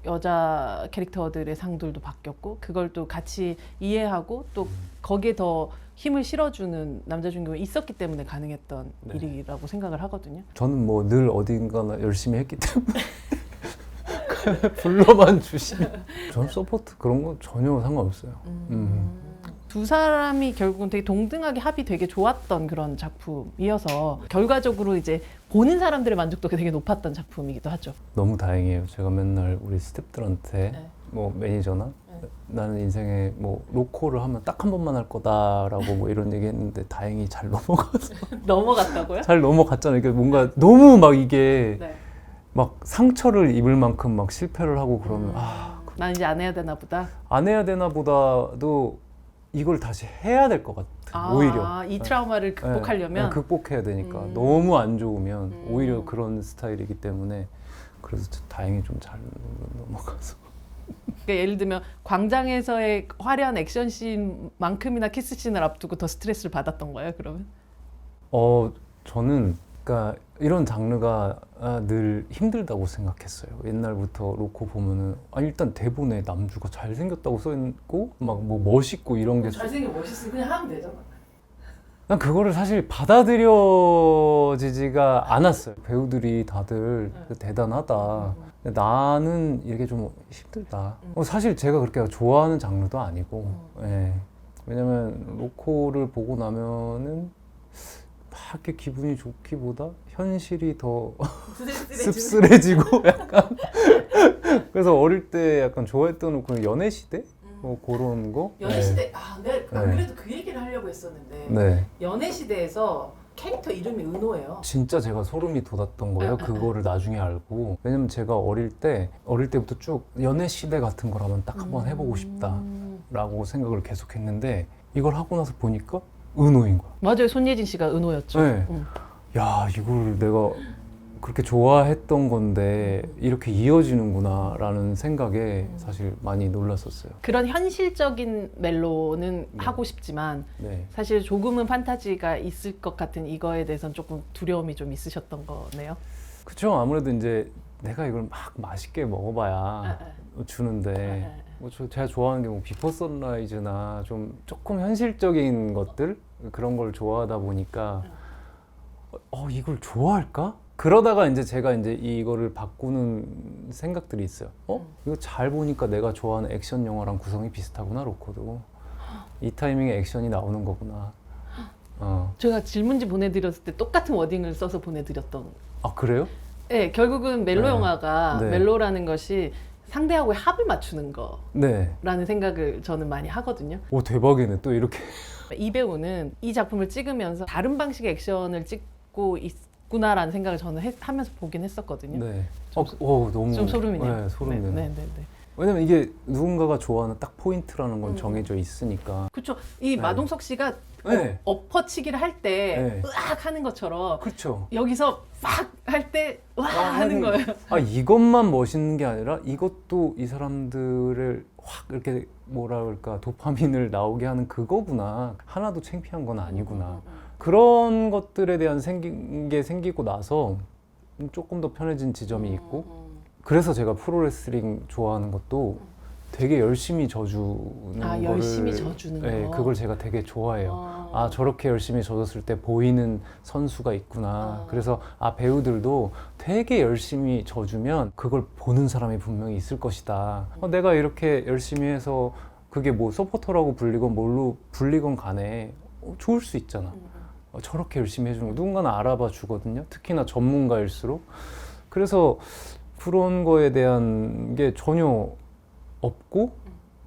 Speaker 2: 여자 캐릭터들의 상들도 바뀌었고 그걸 또 같이 이해하고 또 거기에 더 힘을 실어주는 남자 주인공이 있었기 때문에 가능했던 일이라고 생각을 하거든요.
Speaker 1: 저는 뭐 늘 어딘가나 열심히 했기 때문에 불러만 주시면 저는 서포트 그런 거 전혀 상관없어요.
Speaker 2: 두 사람이 결국은 되게 동등하게 합이 되게 좋았던 그런 작품이어서 결과적으로 이제 보는 사람들의 만족도가 되게 높았던 작품이기도 하죠.
Speaker 1: 너무 다행이에요. 제가 맨날 우리 스태프들한테 뭐 매니저나 나는 인생에 뭐 로코를 하면 딱 한 번만 할 거다라고 뭐 이런 얘기 했는데 다행히 잘 넘어가서
Speaker 2: 넘어갔다고요?
Speaker 1: 잘 넘어갔잖아요. 이게 뭔가 너무 막 이게 막 상처를 입을 만큼 막 실패를 하고 그러면
Speaker 2: 난 이제 안 해야 되나 보다.
Speaker 1: 안 해야 되나 보다도 이걸 다시 해야 될 것 같아. 오히려
Speaker 2: 이 트라우마를 극복하려면
Speaker 1: 극복해야 되니까 너무 안 좋으면 오히려 그런 스타일이기 때문에 그래서 다행히 좀 잘 넘어가서.
Speaker 2: 그러니까 예를 들면 광장에서의 화려한 액션 씬만큼이나 키스 씬을 앞두고 더 스트레스를 받았던 거예요, 그러면?
Speaker 1: 저는 그러니까 이런 장르가 늘 힘들다고 생각했어요. 옛날부터 로코 보면은 일단 대본에 남주가 잘생겼다고 써있고 막 뭐 멋있고 이런 게
Speaker 2: 잘생겨 멋있으면 그냥 하면 되잖아.
Speaker 1: 난 그거를 사실 받아들여지지가 않았어요. 배우들이 다들 대단하다. 근데 나는 이게 좀 힘들다. 사실 제가 그렇게 좋아하는 장르도 아니고, 예. 왜냐면 로코를 보고 나면은 막 이렇게 기분이 좋기보다 현실이 더 씁쓸해지고 약간. 그래서 어릴 때 약간 좋아했던 그 연애시대? 뭐 그런 거?
Speaker 2: 연애시대, 내가 안
Speaker 1: 네.
Speaker 2: 그래도 그 얘기를 하려고 했었는데
Speaker 1: 네.
Speaker 2: 연애시대에서 캐릭터 이름이 은호예요.
Speaker 1: 진짜 제가 소름이 돋았던 거예요. 그거를 나중에 알고. 왜냐면 제가 어릴 때부터 쭉 연애시대 같은 거라면 딱 한번 해보고 싶다라고 생각을 계속 했는데 이걸 하고 나서 보니까 은호인 거야.
Speaker 2: 맞아요. 손예진 씨가 은호였죠.
Speaker 1: 네. 야, 이걸 내가 그렇게 좋아했던 건데 이렇게 이어지는구나라는 생각에 사실 많이 놀랐었어요.
Speaker 2: 그런 현실적인 멜로는 하고 싶지만
Speaker 1: 네.
Speaker 2: 사실 조금은 판타지가 있을 것 같은 이거에 대해서는 조금 두려움이 좀 있으셨던 거네요.
Speaker 1: 그쵸. 아무래도 이제 내가 이걸 막 맛있게 먹어봐야 주는데 제가 좋아하는 게 뭐 비포 선라이즈나 좀 조금 현실적인 것들 그런 걸 좋아하다 보니까 이걸 좋아할까? 그러다가 이제 제가 이제 이거를 바꾸는 생각들이 있어요. 이거 잘 보니까 내가 좋아하는 액션 영화랑 구성이 비슷하구나, 로코도. 이 타이밍에 액션이 나오는 거구나.
Speaker 2: 제가 질문지 보내드렸을 때 똑같은 워딩을 써서 보내드렸던.
Speaker 1: 아, 그래요?
Speaker 2: 네, 결국은 멜로
Speaker 1: 네.
Speaker 2: 영화가
Speaker 1: 네.
Speaker 2: 멜로라는 것이 상대하고의 합을 맞추는
Speaker 1: 네.
Speaker 2: 거라는 생각을 저는 많이 하거든요.
Speaker 1: 오, 대박이네. 또 이렇게.
Speaker 2: 이 배우는 이 작품을 찍으면서 다른 방식의 액션을 찍고 있구나라는 생각을 저는 하면서 보긴 했었거든요.
Speaker 1: 네. 너무.
Speaker 2: 좀 소름이네요.
Speaker 1: 네, 소름이네요.
Speaker 2: 네.
Speaker 1: 왜냐면 이게 누군가가 좋아하는 딱 포인트라는 건 정해져 있으니까.
Speaker 2: 그렇죠. 이 마동석 씨가
Speaker 1: 네.
Speaker 2: 엎어치기를 할 때
Speaker 1: 네.
Speaker 2: 으악 하는 것처럼
Speaker 1: 그렇죠.
Speaker 2: 여기서 막 할 때 와 하는 거예요.
Speaker 1: 이것만 멋있는 게 아니라 이것도 이 사람들을 확 이렇게 뭐라 그럴까 도파민을 나오게 하는 그거구나. 하나도 창피한 건 아니구나. 그런 것들에 대한 게 생기고 나서 조금 더 편해진 지점이 있고 그래서 제가 프로레슬링 좋아하는 것도 되게 열심히 져주는 거를
Speaker 2: 열심히 져주는
Speaker 1: 네,
Speaker 2: 거.
Speaker 1: 그걸 제가 되게 좋아해요. 저렇게 열심히 져줬을 때 보이는 선수가 있구나. 그래서 배우들도 되게 열심히 져주면 그걸 보는 사람이 분명히 있을 것이다. 내가 이렇게 열심히 해서 그게 뭐 서포터라고 불리건 뭘로 불리건 간에 좋을 수 있잖아. 저렇게 열심히 해주는 거 누군가는 알아봐 주거든요. 특히나 전문가일수록. 그래서 그런 거에 대한 게 전혀 없고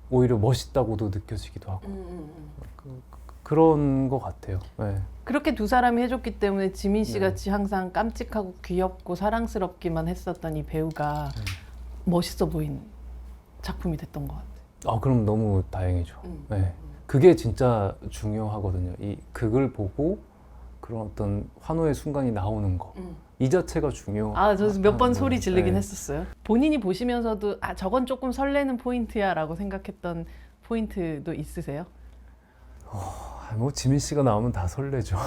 Speaker 1: 오히려 멋있다고도 느껴지기도 하고 그런 것 같아요. 네.
Speaker 2: 그렇게 두 사람이 해줬기 때문에 지민 씨
Speaker 1: 네.
Speaker 2: 같이 항상 깜찍하고 귀엽고 사랑스럽기만 했었던 이 배우가 멋있어 보인 작품이 됐던 것 같아요.
Speaker 1: 그럼 너무 다행이죠. 네. 그게 진짜 중요하거든요. 이 극을 보고 그런 어떤 환호의 순간이 나오는 거. 이 자체가
Speaker 2: 저 몇 번 소리 지르긴
Speaker 1: 네.
Speaker 2: 했었어요. 본인이 보시면서도 저건 조금 설레는 포인트야 라고 생각했던 포인트도 있으세요?
Speaker 1: 뭐 지민 씨가 나오면 다 설레죠.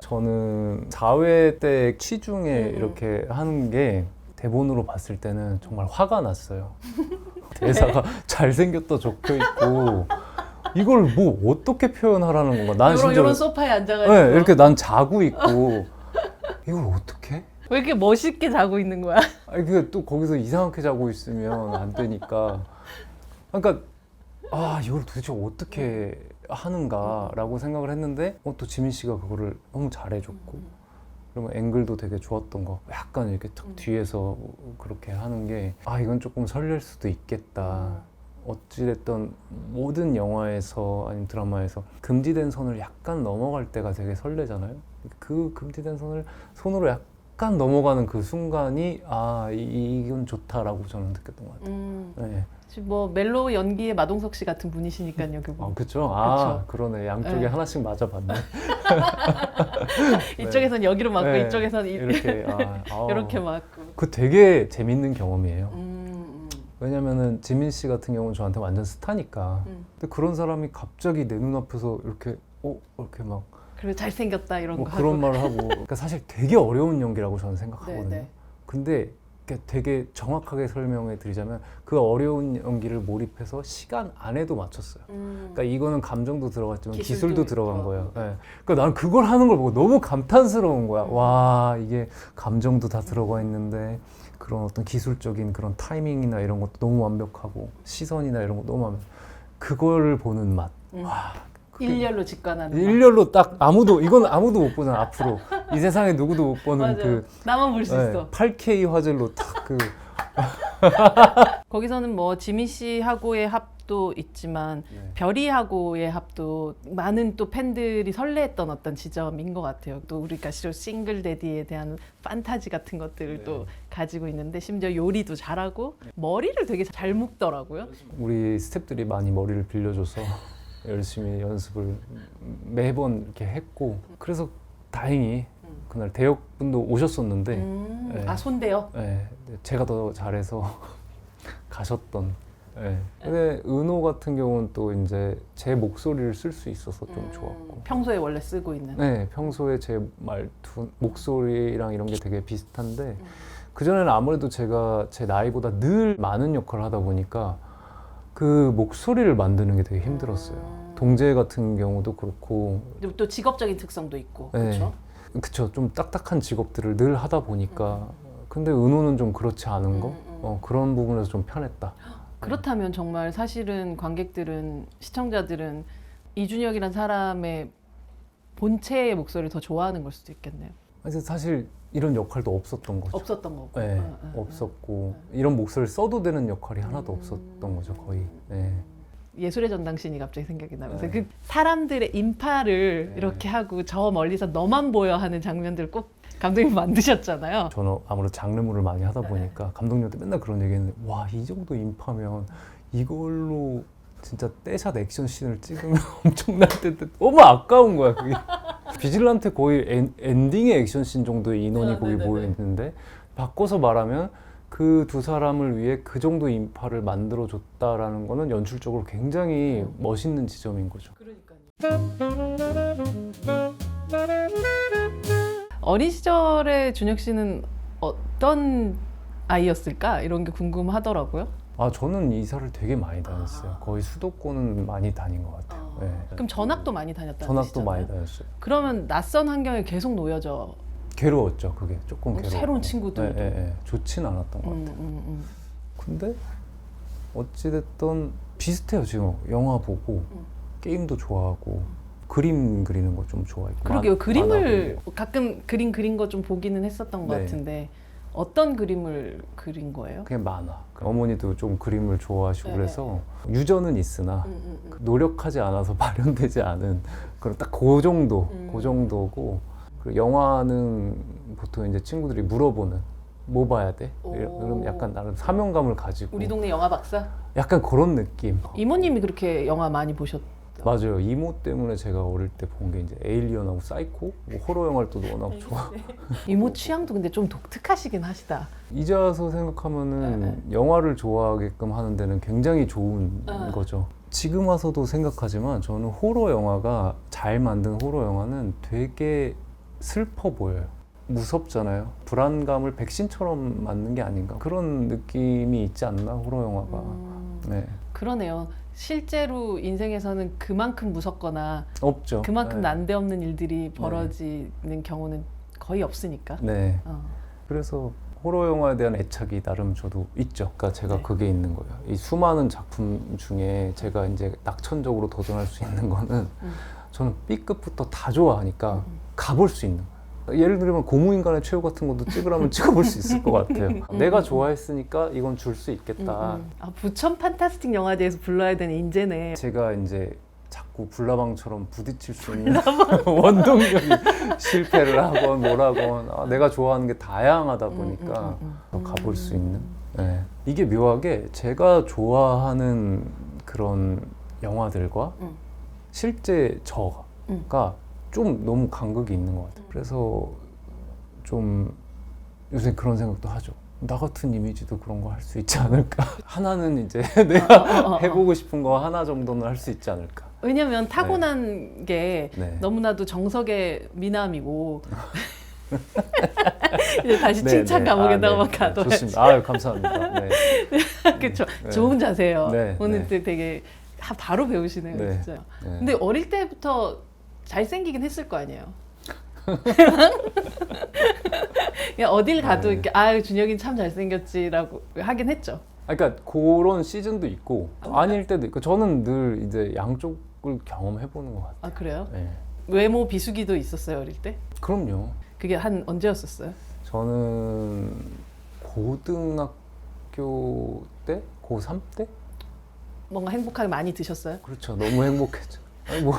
Speaker 1: 저는 4회 때 취중에 이렇게 하는 게 대본으로 봤을 때는 정말 화가 났어요. 대사가 잘생겼다 적혀 있고 이걸 뭐 어떻게 표현하라는 건가? 난
Speaker 2: 이런 소파에 앉아가지고
Speaker 1: 네, 이렇게 난 자고 있고 이걸 어떻게?
Speaker 2: 왜 이렇게 멋있게 자고 있는 거야?
Speaker 1: 그게 또 거기서 이상하게 자고 있으면 안 되니까. 그러니까 이걸 도대체 어떻게 하는가라고 생각을 했는데 또 지민 씨가 그거를 너무 잘해줬고 그러면 앵글도 되게 좋았던 거. 약간 이렇게 탁 뒤에서 그렇게 하는 게 이건 조금 설렐 수도 있겠다. 어찌됐든 모든 영화에서 아니면 드라마에서 금지된 선을 약간 넘어갈 때가 되게 설레잖아요. 그 금지된 선을 손으로 약간 넘어가는 그 순간이 이건 좋다라고 저는 느꼈던 것 같아요. 네.
Speaker 2: 뭐 멜로 연기의 마동석 씨 같은 분이시니까요. 그분.
Speaker 1: 그쵸?
Speaker 2: 그쵸.
Speaker 1: 그러네. 양쪽에
Speaker 2: 네.
Speaker 1: 하나씩 맞아봤네.
Speaker 2: 이쪽에선 여기로 맞고
Speaker 1: 네.
Speaker 2: 이쪽에선
Speaker 1: 이렇게
Speaker 2: 이렇게 맞고.
Speaker 1: 그 되게 재밌는 경험이에요. 왜냐면은 지민 씨 같은 경우는 저한테 완전 스타니까. 근데 그런 사람이 갑자기 내 눈앞에서 이렇게 이렇게 막
Speaker 2: 그리고 잘생겼다 이런 거
Speaker 1: 그런
Speaker 2: 하고.
Speaker 1: 말을 하고. 그러니까 사실 되게 어려운 연기라고 저는 생각하거든요.
Speaker 2: 네.
Speaker 1: 근데 이렇게 되게 정확하게 설명해 드리자면 그 어려운 연기를 몰입해서 시간 안에도 맞췄어요. 그러니까 이거는 감정도 들어갔지만 기술도 들어간 거예요. 네. 그러니까 나는 그걸 하는 걸 보고 너무 감탄스러운 거야. 와, 이게 감정도 다 들어가 있는데 그런 어떤 기술적인 그런 타이밍이나 이런 것도 너무 완벽하고 시선이나 이런 거 너무 완벽. 그걸 보는 맛. 와.
Speaker 2: 일렬로 직관하는
Speaker 1: 일렬로 딱 이건 아무도 못 보잖아. 앞으로 이 세상에 누구도 못 보는
Speaker 2: 맞아. 나만 볼 수 있어.
Speaker 1: 8K 화질로 딱
Speaker 2: 거기서는 뭐 지민 씨하고의 합도 있지만 별이하고의 합도 많은 또 팬들이 설레했던 어떤 지점인 것 같아요. 또 우리가 실로 싱글 데디에 대한 판타지 같은 것들을 또 가지고 있는데 심지어 요리도 잘하고 머리를 되게 잘 묶더라고요.
Speaker 1: 우리 스태프들이 많이 머리를 빌려줘서 열심히 연습을 매번 이렇게 했고 그래서 다행히 그날 대역분도 오셨었는데
Speaker 2: 아 손대요?
Speaker 1: 네, 제가 더 잘해서 가셨던. 네. 근데 은호 같은 경우는 또 이제 제 목소리를 쓸 수 있어서 좀 좋았고.
Speaker 2: 평소에 원래 쓰고 있는.
Speaker 1: 네, 평소에 제 말투, 목소리랑 이런 게 되게 비슷한데 그 전에는 아무래도 제가 제 나이보다 늘 많은 역할을 하다 보니까 그 목소리를 만드는 게 되게 힘들었어요. 동재 같은 경우도 그렇고.
Speaker 2: 또 직업적인 특성도 있고,
Speaker 1: 네.
Speaker 2: 그렇죠?
Speaker 1: 그쵸. 좀 딱딱한 직업들을 늘 하다 보니까. 근데 은호는 좀 그렇지 않은 거? 그런 부분에서 좀 편했다.
Speaker 2: 그렇다면 정말 사실은 관객들은, 시청자들은 이준혁이란 사람의 본체의 목소리를 더 좋아하는 걸 수도 있겠네요.
Speaker 1: 그래서 사실 이런 역할도 없었던 거죠.
Speaker 2: 없었던 거고.
Speaker 1: 네, 없었고 이런 목소리를 써도 되는 역할이 하나도 없었던 거죠, 거의. 네.
Speaker 2: 예술의 전당신이 갑자기 생각이 나면서
Speaker 1: 네.
Speaker 2: 그 사람들의 인파를 이렇게 하고 저 멀리서 너만 보여 하는 장면들을 꼭 감독님이 만드셨잖아요.
Speaker 1: 저는 아무래도 장르물을 많이 하다 보니까 감독님한테 맨날 그런 얘기했는데 와, 이 정도 인파면 이걸로 진짜 떼샷 액션 씬을 찍으면 엄청날 텐데 너무 아까운 거야, 그게. 비질란테 거의 엔딩의 액션 씬 정도의 인원이 거기 모여 있는데 바꿔서 말하면 그 두 사람을 위해 그 정도 인파를 만들어 줬다라는 거는 연출적으로 굉장히 멋있는 지점인 거죠.
Speaker 2: 어린 시절에 준혁 씨는 어떤 아이였을까? 이런 게 궁금하더라고요.
Speaker 1: 아, 저는 이사를 되게 많이 다녔어요. 거의 수도권은 많이 다닌 것 같아요. 네.
Speaker 2: 그럼 전학도 많이 다녔다는
Speaker 1: 전학도
Speaker 2: 뜻이잖아요.
Speaker 1: 많이 다녔어요.
Speaker 2: 그러면 낯선 환경에 계속 놓여져.
Speaker 1: 괴로웠죠, 그게. 조금 괴로웠고.
Speaker 2: 새로운 친구들.
Speaker 1: 좋진 않았던 것 같아요. 근데 어찌됐든 비슷해요, 지금. 영화 보고 게임도 좋아하고 그림 그리는 거 좀 좋아했고.
Speaker 2: 그러게요. 그림을 가끔 그린 거 좀 보기는 했었던 것
Speaker 1: 네.
Speaker 2: 같은데 어떤 그림을 그린 거예요?
Speaker 1: 그냥 만화. 어머니도 좀 그림을 좋아하시고
Speaker 2: 네,
Speaker 1: 그래서 유전은 있으나 노력하지 않아서 발현되지 않은 그런 딱 그 정도, 그 정도고. 그리고 영화는 보통 이제 친구들이 물어보는 뭐 봐야 돼? 그럼 약간 나름 사명감을 가지고
Speaker 2: 우리 동네 영화 박사?
Speaker 1: 약간 그런 느낌.
Speaker 2: 이모님이 그렇게 영화 많이 보셨.
Speaker 1: 맞아요. 이모 때문에 제가 어릴 때 본 게 이제 에일리언하고 사이코, 뭐 호러 영화를 또 워낙 좋아.
Speaker 2: 이모 취향도 근데 좀 독특하시긴 하시다.
Speaker 1: 이제 와서 생각하면은 영화를 좋아하게끔 하는 데는 굉장히 좋은 거죠. 지금 와서도 생각하지만 저는 호러 영화가 잘 만든 호러 영화는 되게 슬퍼 보여요. 무섭잖아요. 불안감을 백신처럼 맞는 게 아닌가. 그런 느낌이 있지 않나, 호러 영화가. 네.
Speaker 2: 그러네요. 실제로 인생에서는 그만큼 무섭거나
Speaker 1: 없죠.
Speaker 2: 그만큼
Speaker 1: 네.
Speaker 2: 난데없는 일들이 벌어지는 경우는 거의 없으니까.
Speaker 1: 네. 그래서 호러 영화에 대한 애착이 나름 저도 있죠. 그러니까 제가 그게 있는 거예요. 이 수많은 작품 중에 제가 이제 낙천적으로 도전할 수 있는 거는 저는 B급부터 다 좋아하니까 가볼 수 있는 거예요. 예를 들면 고무인간의 최후 같은 것도 찍으라면 찍어볼 수 있을 것 같아요. 내가 좋아했으니까 이건 줄 수 있겠다.
Speaker 2: 아, 부천 판타스틱 영화제에서 불러야 되는 인재네.
Speaker 1: 제가 이제 자꾸 불나방처럼 부딪힐 수 있는 원동력이 실패를 하건 뭐라건 내가 좋아하는 게 다양하다 보니까 가볼 수 있는. 네. 이게 묘하게 제가 좋아하는 그런 영화들과 실제 저가 좀 너무 간극이 있는 것 같아요. 그래서 좀 요새 그런 생각도 하죠. 나 같은 이미지도 그런 거 할 수 있지 않을까? 하나는 이제 내가 해보고 싶은 거 하나 정도는 할 수 있지 않을까?
Speaker 2: 왜냐면 타고난 게
Speaker 1: 네.
Speaker 2: 너무나도 정석의 미남이고 이제 다시
Speaker 1: 네,
Speaker 2: 칭찬
Speaker 1: 네.
Speaker 2: 감옥에다가만
Speaker 1: 네.
Speaker 2: 가둬야지.
Speaker 1: 좋습니다. 아유, 감사합니다. 네.
Speaker 2: 그렇죠.
Speaker 1: 네.
Speaker 2: 좋은 자세예요.
Speaker 1: 네,
Speaker 2: 오늘
Speaker 1: 네.
Speaker 2: 되게 바로 배우시네요,
Speaker 1: 네.
Speaker 2: 진짜.
Speaker 1: 네.
Speaker 2: 근데 어릴 때부터 잘생기긴 했을 거 아니에요. 그냥 어딜 가도
Speaker 1: 네.
Speaker 2: 이렇게 아 준혁이 참 잘생겼지라고 하긴 했죠.
Speaker 1: 그러니까 그런 시즌도 있고 아닐 때도 있고 저는 늘 이제 양쪽을 경험해 보는 것 같아요.
Speaker 2: 아 그래요?
Speaker 1: 네.
Speaker 2: 외모 비수기도 있었어요 어릴 때?
Speaker 1: 그럼요.
Speaker 2: 그게 한 언제였었어요?
Speaker 1: 저는 고등학교 때, 고3 때?
Speaker 2: 뭔가 행복하게 많이 드셨어요?
Speaker 1: 그렇죠. 너무 행복했죠. 아니 뭐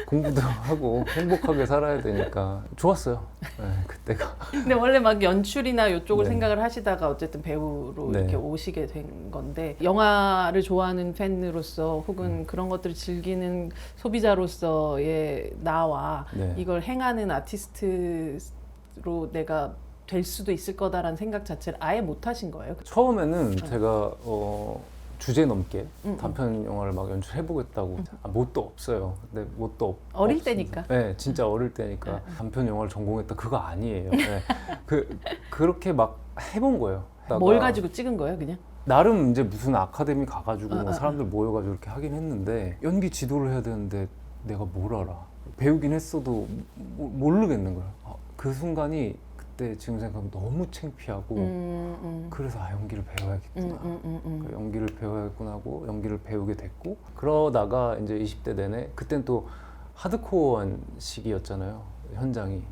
Speaker 1: 공부도 하고 행복하게 살아야 되니까 좋았어요. 네, 그때가.
Speaker 2: 근데 원래 막 연출이나 이쪽을
Speaker 1: 네.
Speaker 2: 생각을 하시다가 어쨌든 배우로
Speaker 1: 네.
Speaker 2: 이렇게 오시게 된 건데 영화를 좋아하는 팬으로서 혹은 그런 것들을 즐기는 소비자로서의 나와
Speaker 1: 네.
Speaker 2: 이걸 행하는 아티스트로 내가 될 수도 있을 거다라는 생각 자체를 아예 못 하신 거예요?
Speaker 1: 처음에는 제가 주제 넘게
Speaker 2: 응,
Speaker 1: 단편 영화를 막 연출해보겠다고 뭣도 없어요. 근데 뭣도
Speaker 2: 어릴
Speaker 1: 없습니다.
Speaker 2: 때니까.
Speaker 1: 네, 진짜 어릴 때니까 단편 영화를 전공했다 그거 아니에요. 네. 그렇게 막 해본 거예요.
Speaker 2: 뭘 가지고 찍은 거예요, 그냥?
Speaker 1: 나름 이제 무슨 아카데미 가가지고
Speaker 2: 어, 어,
Speaker 1: 사람들 모여가지고 이렇게 하긴 했는데 연기 지도를 해야 되는데 내가 뭘 알아? 배우긴 했어도 모르겠는 거야. 그 순간이 그때 지금 생각하면 너무 창피하고 그래서 연기를 배워야겠구나. 그 연기를 배워야겠구나 하고 연기를 배우게 됐고 그러다가 이제 20대 내내 그땐 또 하드코어한 시기였잖아요. 현장이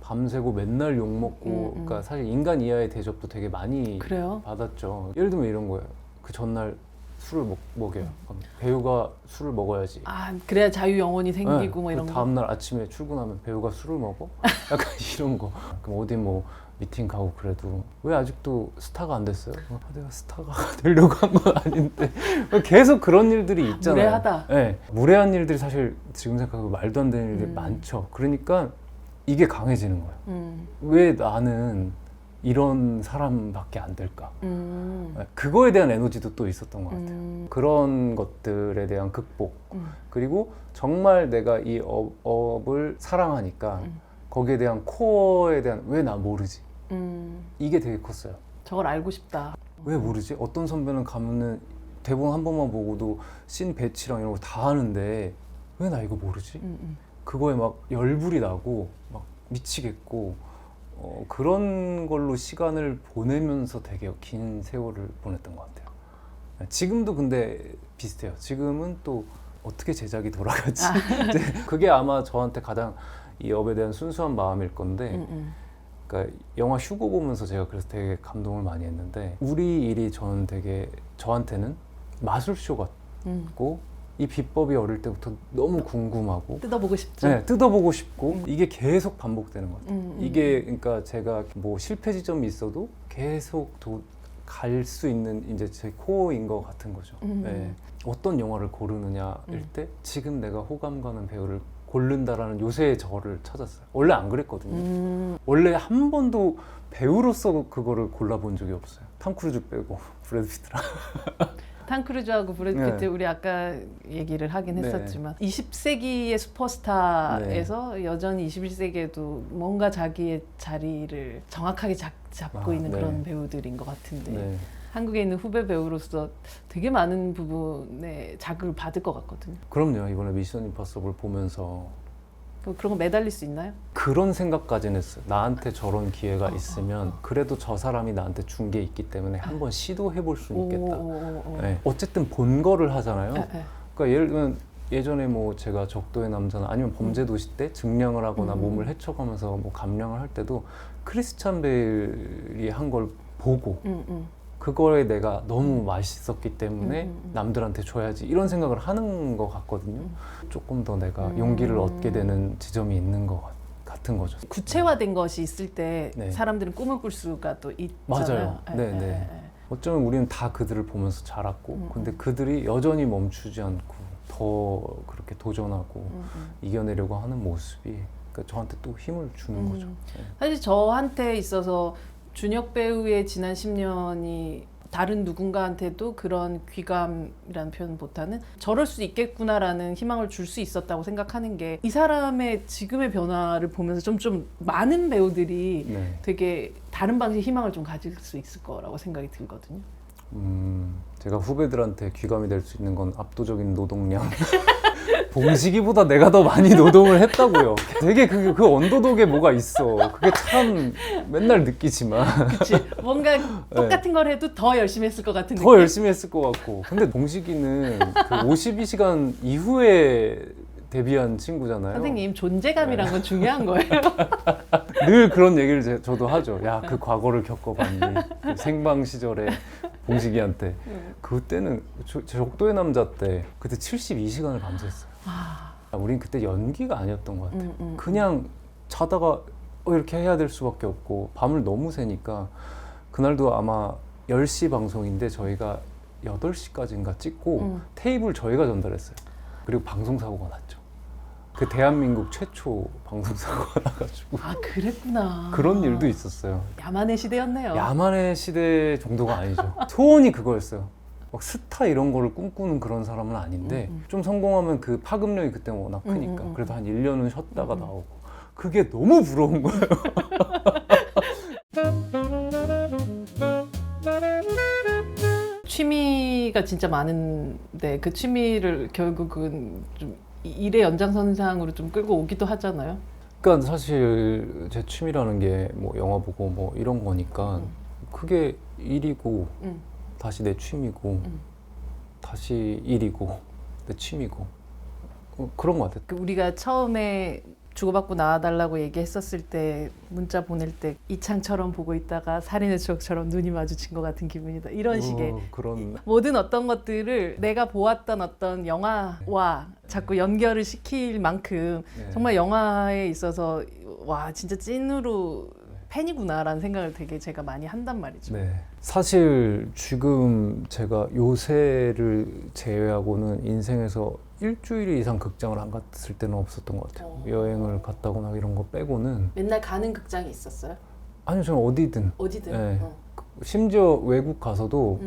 Speaker 1: 밤새고 맨날 욕 먹고 그러니까 사실 인간 이하의 대접도 되게 많이
Speaker 2: 그래요?
Speaker 1: 받았죠. 예를 들면 이런 거예요. 그 전날 술을 먹여요. 그럼 배우가 술을 먹어야지.
Speaker 2: 아 그래야 자유 영혼이 생기고
Speaker 1: 네,
Speaker 2: 뭐 이런
Speaker 1: 그
Speaker 2: 거.
Speaker 1: 다음날 아침에 출근하면 배우가 술을 먹어? 약간 이런 거. 그럼 어디 뭐 미팅 가고 그래도 왜 아직도 스타가 안 됐어요? 내가 스타가 되려고 한 건 아닌데 계속 그런 일들이 있잖아요.
Speaker 2: 무례하다.
Speaker 1: 네, 무례한 일들이 사실 지금 생각하면 말도 안 되는 일들이 많죠. 그러니까 이게 강해지는 거예요. 왜 나는 이런 사람밖에 안 될까? 그거에 대한 에너지도 또 있었던 것 같아요. 그런 것들에 대한 극복 그리고 정말 내가 이 업을 사랑하니까 거기에 대한 코어에 대한 왜 나 모르지? 이게 되게 컸어요.
Speaker 2: 저걸 알고 싶다.
Speaker 1: 왜 모르지? 어떤 선배는 가면은 대본 한 번만 보고도 씬 배치랑 이런 거 다 하는데 왜 나 이거 모르지? 그거에 막 열불이 나고 막 미치겠고 그런 걸로 시간을 보내면서 되게 긴 세월을 보냈던 것 같아요. 지금도 근데 비슷해요. 지금은 또 어떻게 제작이 돌아가지? 이제 그게 아마 저한테 가장 이 업에 대한 순수한 마음일 건데 그러니까 영화 휴고 보면서 제가 그래서 되게 감동을 많이 했는데 우리 일이 저한테는 마술쇼 같고 이 비법이 어릴 때부터 너무 궁금하고
Speaker 2: 뜯어보고 싶죠.
Speaker 1: 네, 뜯어보고 싶고 이게 계속 반복되는 것 같아요. 이게 그러니까 제가 뭐 실패 지점이 있어도 계속 갈 수 있는 이제 제 코어인 것 같은 거죠. 네. 어떤 영화를 고르느냐일 때 지금 내가 호감 가는 배우를 고른다라는 요새의 저를 찾았어요. 원래 안 그랬거든요. 원래 한 번도 배우로서 그거를 골라본 적이 없어요. 탐 크루즈 빼고 브래드 피트랑.
Speaker 2: 탐 크루즈하고 브래드 피트
Speaker 1: 네.
Speaker 2: 우리 아까 얘기를 하긴
Speaker 1: 네.
Speaker 2: 했었지만 20세기의 슈퍼스타에서 여전히 21세기에도 뭔가 자기의 자리를 정확하게 잡고 있는
Speaker 1: 네.
Speaker 2: 그런 배우들인 것 같은데
Speaker 1: 네.
Speaker 2: 한국에 있는 후배 배우로서 되게 많은 부분에 자극을 받을 것 같거든요.
Speaker 1: 그럼요. 이번에 미션 임파서블 보면서
Speaker 2: 그런 거 매달릴 수 있나요?
Speaker 1: 그런 생각까지는 했어요. 나한테 저런 기회가 있으면 그래도 저 사람이 나한테 준 게 있기 때문에 한번 시도해 볼 수 있겠다. 네. 어쨌든 본 거를 하잖아요. 그러니까 예를 들면 예전에 뭐 제가 적도의 남자나 아니면 범죄도시 때 증량을 하거나 몸을 헤쳐가면서 뭐 감량을 할 때도 크리스찬 베일이 한 걸 보고 그거에 내가 너무 맛있었기 때문에 남들한테 줘야지 이런 생각을 하는 것 같거든요. 조금 더 내가 용기를 얻게 되는 지점이 있는 것 같은 거죠.
Speaker 2: 구체화된 것이 있을 때
Speaker 1: 네.
Speaker 2: 사람들은 꿈을 꿀 수가 또 있잖아요.
Speaker 1: 맞아요. 네. 어쩌면 우리는 다 그들을 보면서 자랐고 근데 그들이 여전히 멈추지 않고 더 그렇게 도전하고 이겨내려고 하는 모습이 그러니까 저한테 또 힘을 주는 거죠. 네.
Speaker 2: 사실 저한테 있어서 준혁 배우의 지난 10년이 다른 누군가한테도 그런 귀감이라는 표현보다는 저럴 수 있겠구나라는 희망을 줄 수 있었다고 생각하는 게 이 사람의 지금의 변화를 보면서 좀 많은 배우들이
Speaker 1: 네.
Speaker 2: 되게 다른 방식의 희망을 좀 가질 수 있을 거라고 생각이 들거든요.
Speaker 1: 제가 후배들한테 귀감이 될 수 있는 건 압도적인 노동량. 봉식이보다 내가 더 많이 노동을 했다고요. 되게 그 언더독에 뭐가 있어. 그게 참 맨날 느끼지만
Speaker 2: 그치? 뭔가 똑같은 걸 해도 더 열심히 했을 것 같은
Speaker 1: 더
Speaker 2: 느낌?
Speaker 1: 열심히 했을 것 같고. 근데 봉식이는 그 52시간 이후에 데뷔한 친구잖아요.
Speaker 2: 선생님 존재감이란 건 중요한 거예요.
Speaker 1: 늘 그런 얘기를 저도 하죠. 야, 그 과거를 겪어봤니? 그 생방 시절에 봉식이한테. 그때는 적도의 남자 때 그때 72시간을 밤샜어요. 우린 그때 연기가 아니었던 것 같아요. 그냥 자다가 이렇게 해야 될 수밖에 없고 밤을 너무 새니까 그날도 아마 10시 방송인데 저희가 8시까지인가 찍고 테이블 저희가 전달했어요. 그리고 방송사고가 났죠. 그 대한민국 최초 방송사고가 나가지고
Speaker 2: 아 그랬구나.
Speaker 1: 그런 일도 있었어요.
Speaker 2: 야만의 시대였네요.
Speaker 1: 야만의 시대 정도가 아니죠. 소원이 그거였어요. 막 스타 이런 거를 꿈꾸는 그런 사람은 아닌데 좀 성공하면 그 파급력이 그때 워낙 크니까 그래도 한 1년은 쉬었다가 나오고 그게 너무 부러운 거예요.
Speaker 2: 취미가 진짜 많은데 그 취미를 결국은 좀 일의 연장선상으로 좀 끌고 오기도 하잖아요.
Speaker 1: 그러니까 사실 제 취미라는 게 뭐 영화 보고 뭐 이런 거니까 그게 일이고 다시 내 취미고 다시 일이고 내 취미고 그런 것 같아요.
Speaker 2: 우리가 처음에 주고받고 나와달라고 얘기했었을 때 문자 보낼 때 이창처럼 보고 있다가 살인의 추억처럼 눈이 마주친 것 같은 기분이다. 이런 식의
Speaker 1: 그런
Speaker 2: 모든 어떤 것들을 내가 보았던 어떤 영화와 자꾸 연결을 시킬 만큼
Speaker 1: 네.
Speaker 2: 정말 영화에 있어서 와 진짜 찐으로 팬이구나라는 생각을 되게 제가 많이 한단 말이죠.
Speaker 1: 네. 사실 지금 제가 요새를 제외하고는 인생에서 일주일 이상 극장을 안 갔을 때는 없었던 것 같아요. 여행을 갔다거나 이런 거 빼고는.
Speaker 2: 맨날 가는 극장이 있었어요?
Speaker 1: 아니요, 저는 어디든.
Speaker 2: 어디든?
Speaker 1: 네. 심지어 외국 가서도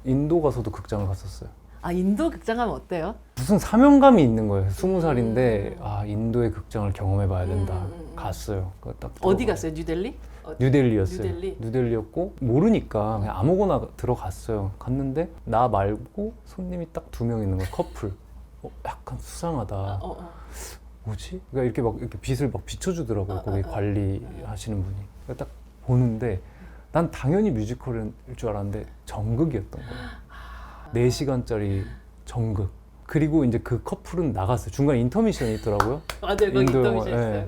Speaker 1: 인도 가서도 극장을 갔었어요.
Speaker 2: 아 인도 극장 가면 어때요?
Speaker 1: 무슨 사명감이 있는 거예요. 20살인데 아 인도의 극장을 경험해봐야 된다. 갔어요. 딱
Speaker 2: 어디
Speaker 1: 들어가요.
Speaker 2: 갔어요? 뉴델리?
Speaker 1: 뉴델리였어요.
Speaker 2: 뉴델리?
Speaker 1: 뉴델리였고 모르니까 그냥 아무거나 들어갔어요. 갔는데 나 말고 손님이 딱 2명 있는 거예요. 커플. 약간 수상하다. 뭐지? 그러니까 이렇게 막 이렇게 빛을 막 비춰주더라고요. 거기 관리하시는 분이. 그러니까 딱 보는데 난 당연히 뮤지컬일 줄 알았는데 정극이었던 거예요. 4시간짜리 정극. 그리고 이제 그 커플은 나갔어요. 중간에 인터미션이 있더라고요.
Speaker 2: 맞아요. 거기
Speaker 1: 인도 영화,
Speaker 2: 인터미션 있어요.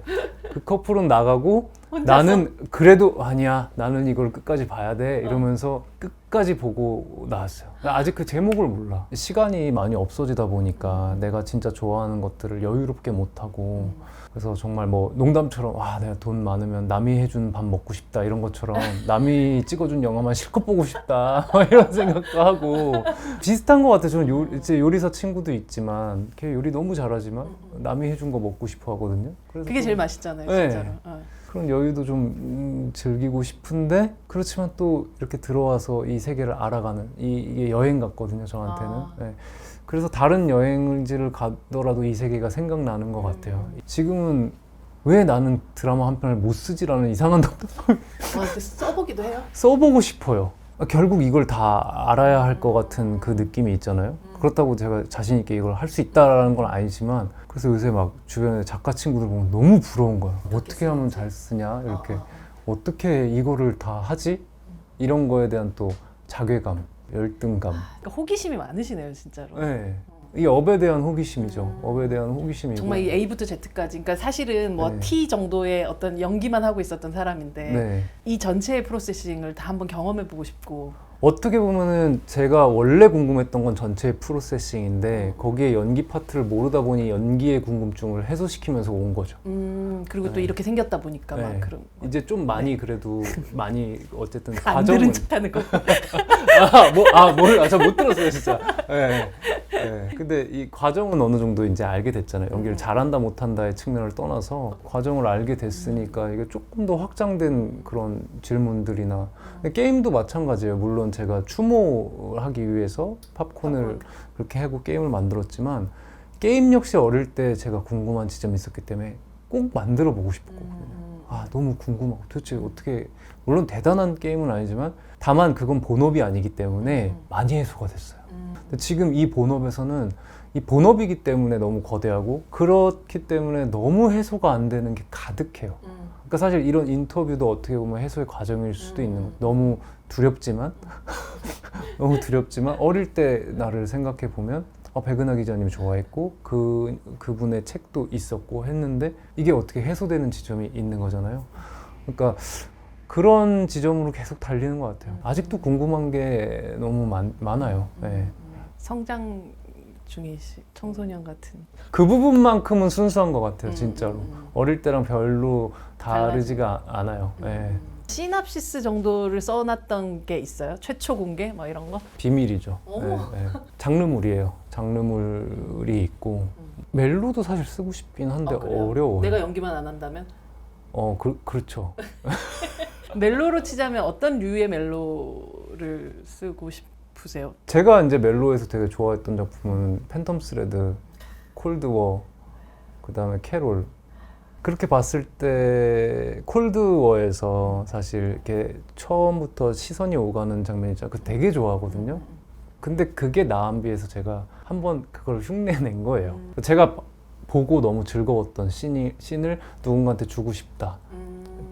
Speaker 1: 그 커플은 나가고
Speaker 2: 혼자서?
Speaker 1: 나는 그래도 아니야. 나는 이걸 끝까지 봐야 돼. 이러면서 끝까지 보고 나왔어요. 아직 그 제목을 몰라. 시간이 많이 없어지다 보니까 내가 진짜 좋아하는 것들을 여유롭게 못하고 그래서 정말 뭐 농담처럼 와 내가 돈 많으면 남이 해준 밥 먹고 싶다 이런 것처럼 남이 찍어준 영화만 실컷 보고 싶다 이런 생각도 하고 비슷한 것 같아요. 저는 이제 요리사 친구도 있지만 걔 요리 너무 잘하지만 남이 해준 거 먹고 싶어 하거든요. 그래서
Speaker 2: 그게
Speaker 1: 좀
Speaker 2: 제일 맛있잖아요.
Speaker 1: 네.
Speaker 2: 진짜로.
Speaker 1: 그런 여유도 좀 즐기고 싶은데 그렇지만 또 이렇게 들어와서 이 세계를 알아가는 이게 여행 같거든요. 저한테는. 네. 그래서 다른 여행지를 가더라도 이 세계가 생각나는 것 같아요. 지금은 왜 나는 드라마 한 편을 못 쓰지라는 이상한 답답함이
Speaker 2: 근데 써보기도 해요?
Speaker 1: 써보고 싶어요. 결국 이걸 다 알아야 할 것 같은 그 느낌이 있잖아요. 그렇다고 제가 자신 있게 이걸 할 수 있다라는 건 아니지만 그래서 요새 막 주변에 작가 친구들 보면 너무 부러운 거야. 어떻게 하면 잘 쓰냐 이렇게 어떻게 이거를 다 하지? 이런 거에 대한 또 자괴감, 열등감.
Speaker 2: 그러니까 호기심이 많으시네요, 진짜로.
Speaker 1: 네. 이 업에 대한 호기심이죠. 업에 대한 호기심이고.
Speaker 2: 정말 이 A부터 Z까지. 그러니까 사실은 뭐
Speaker 1: 네.
Speaker 2: T 정도의 어떤 연기만 하고 있었던 사람인데
Speaker 1: 네.
Speaker 2: 이 전체의 프로세싱을 다 한번 경험해보고 싶고.
Speaker 1: 어떻게 보면은 제가 원래 궁금했던 건 전체 프로세싱인데 거기에 연기 파트를 모르다 보니 연기의 궁금증을 해소시키면서 온 거죠.
Speaker 2: 그리고 또
Speaker 1: 네.
Speaker 2: 이렇게 생겼다 보니까 막
Speaker 1: 네.
Speaker 2: 그런.
Speaker 1: 이제 좀 많이 그래도 많이 어쨌든
Speaker 2: 안 들은 척하는 거.
Speaker 1: 잘 못 들었어요 진짜. 네. 네. 근데 이 과정은 어느 정도 이제 알게 됐잖아요. 연기를 잘한다 못한다의 측면을 떠나서 과정을 알게 됐으니까 이게 조금 더 확장된 그런 질문들이나 게임도 마찬가지예요. 물론 물론 제가 추모하기 위해서 팝콘을 그렇게 하고 게임을 만들었지만 게임 역시 어릴 때 제가 궁금한 지점이 있었기 때문에 꼭 만들어 보고 싶었거든요. 아, 너무 궁금하고 도대체 어떻게, 물론 대단한 게임은 아니지만 다만 그건 본업이 아니기 때문에 많이 해소가 됐어요. 근데 지금 이 본업에서는 이 본업이기 때문에 너무 거대하고 그렇기 때문에 너무 해소가 안 되는 게 가득해요. 그러니까 사실 이런 인터뷰도 어떻게 보면 해소의 과정일 수도 있는 거예요. 너무 두렵지만 너무 두렵지만 어릴 때 나를 생각해 보면 백은하 기자님 좋아했고 그분의 책도 있었고 했는데 이게 어떻게 해소되는 지점이 있는 거잖아요. 그러니까 그런 지점으로 계속 달리는 것 같아요. 아직도 궁금한 게 너무 많아요. 네.
Speaker 2: 성장 중이시 청소년 같은.
Speaker 1: 그 부분만큼은 순수한 것 같아요, 진짜로. 어릴 때랑 별로 다르지가 않아요. 네.
Speaker 2: 시납시스 정도를 써놨던 게 있어요? 최초 공개? 뭐 이런 거?
Speaker 1: 비밀이죠. 네, 네. 장르물이에요. 장르물이 있고 멜로도 사실 쓰고 싶긴 한데 어려워요.
Speaker 2: 내가 연기만 안 한다면?
Speaker 1: 그렇죠.
Speaker 2: 멜로로 치자면 어떤 류의 멜로를 쓰고 싶으세요?
Speaker 1: 제가 이제 멜로에서 되게 좋아했던 작품은 팬텀 스레드, 콜드워, 그 다음에 캐롤. 그렇게 봤을 때 콜드워에서 사실 이렇게 처음부터 시선이 오가는 장면 있잖아요. 그거 되게 좋아하거든요. 근데 그게 나안 비해서 제가 한번 그걸 흉내낸 거예요. 제가 보고 너무 즐거웠던 씬을 누군가한테 주고 싶다.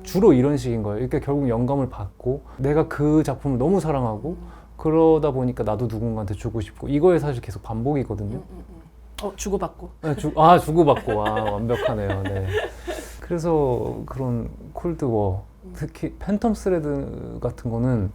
Speaker 1: 주로 이런 식인 거예요. 이렇게 결국 영감을 받고 내가 그 작품을 너무 사랑하고 그러다 보니까 나도 누군가한테 주고 싶고 이거에 사실 계속 반복이거든요.
Speaker 2: 주고받고.
Speaker 1: 네, 주고받고. 완벽하네요. 네. 그래서 그런 콜드워, 특히 팬텀 스레드 같은 거는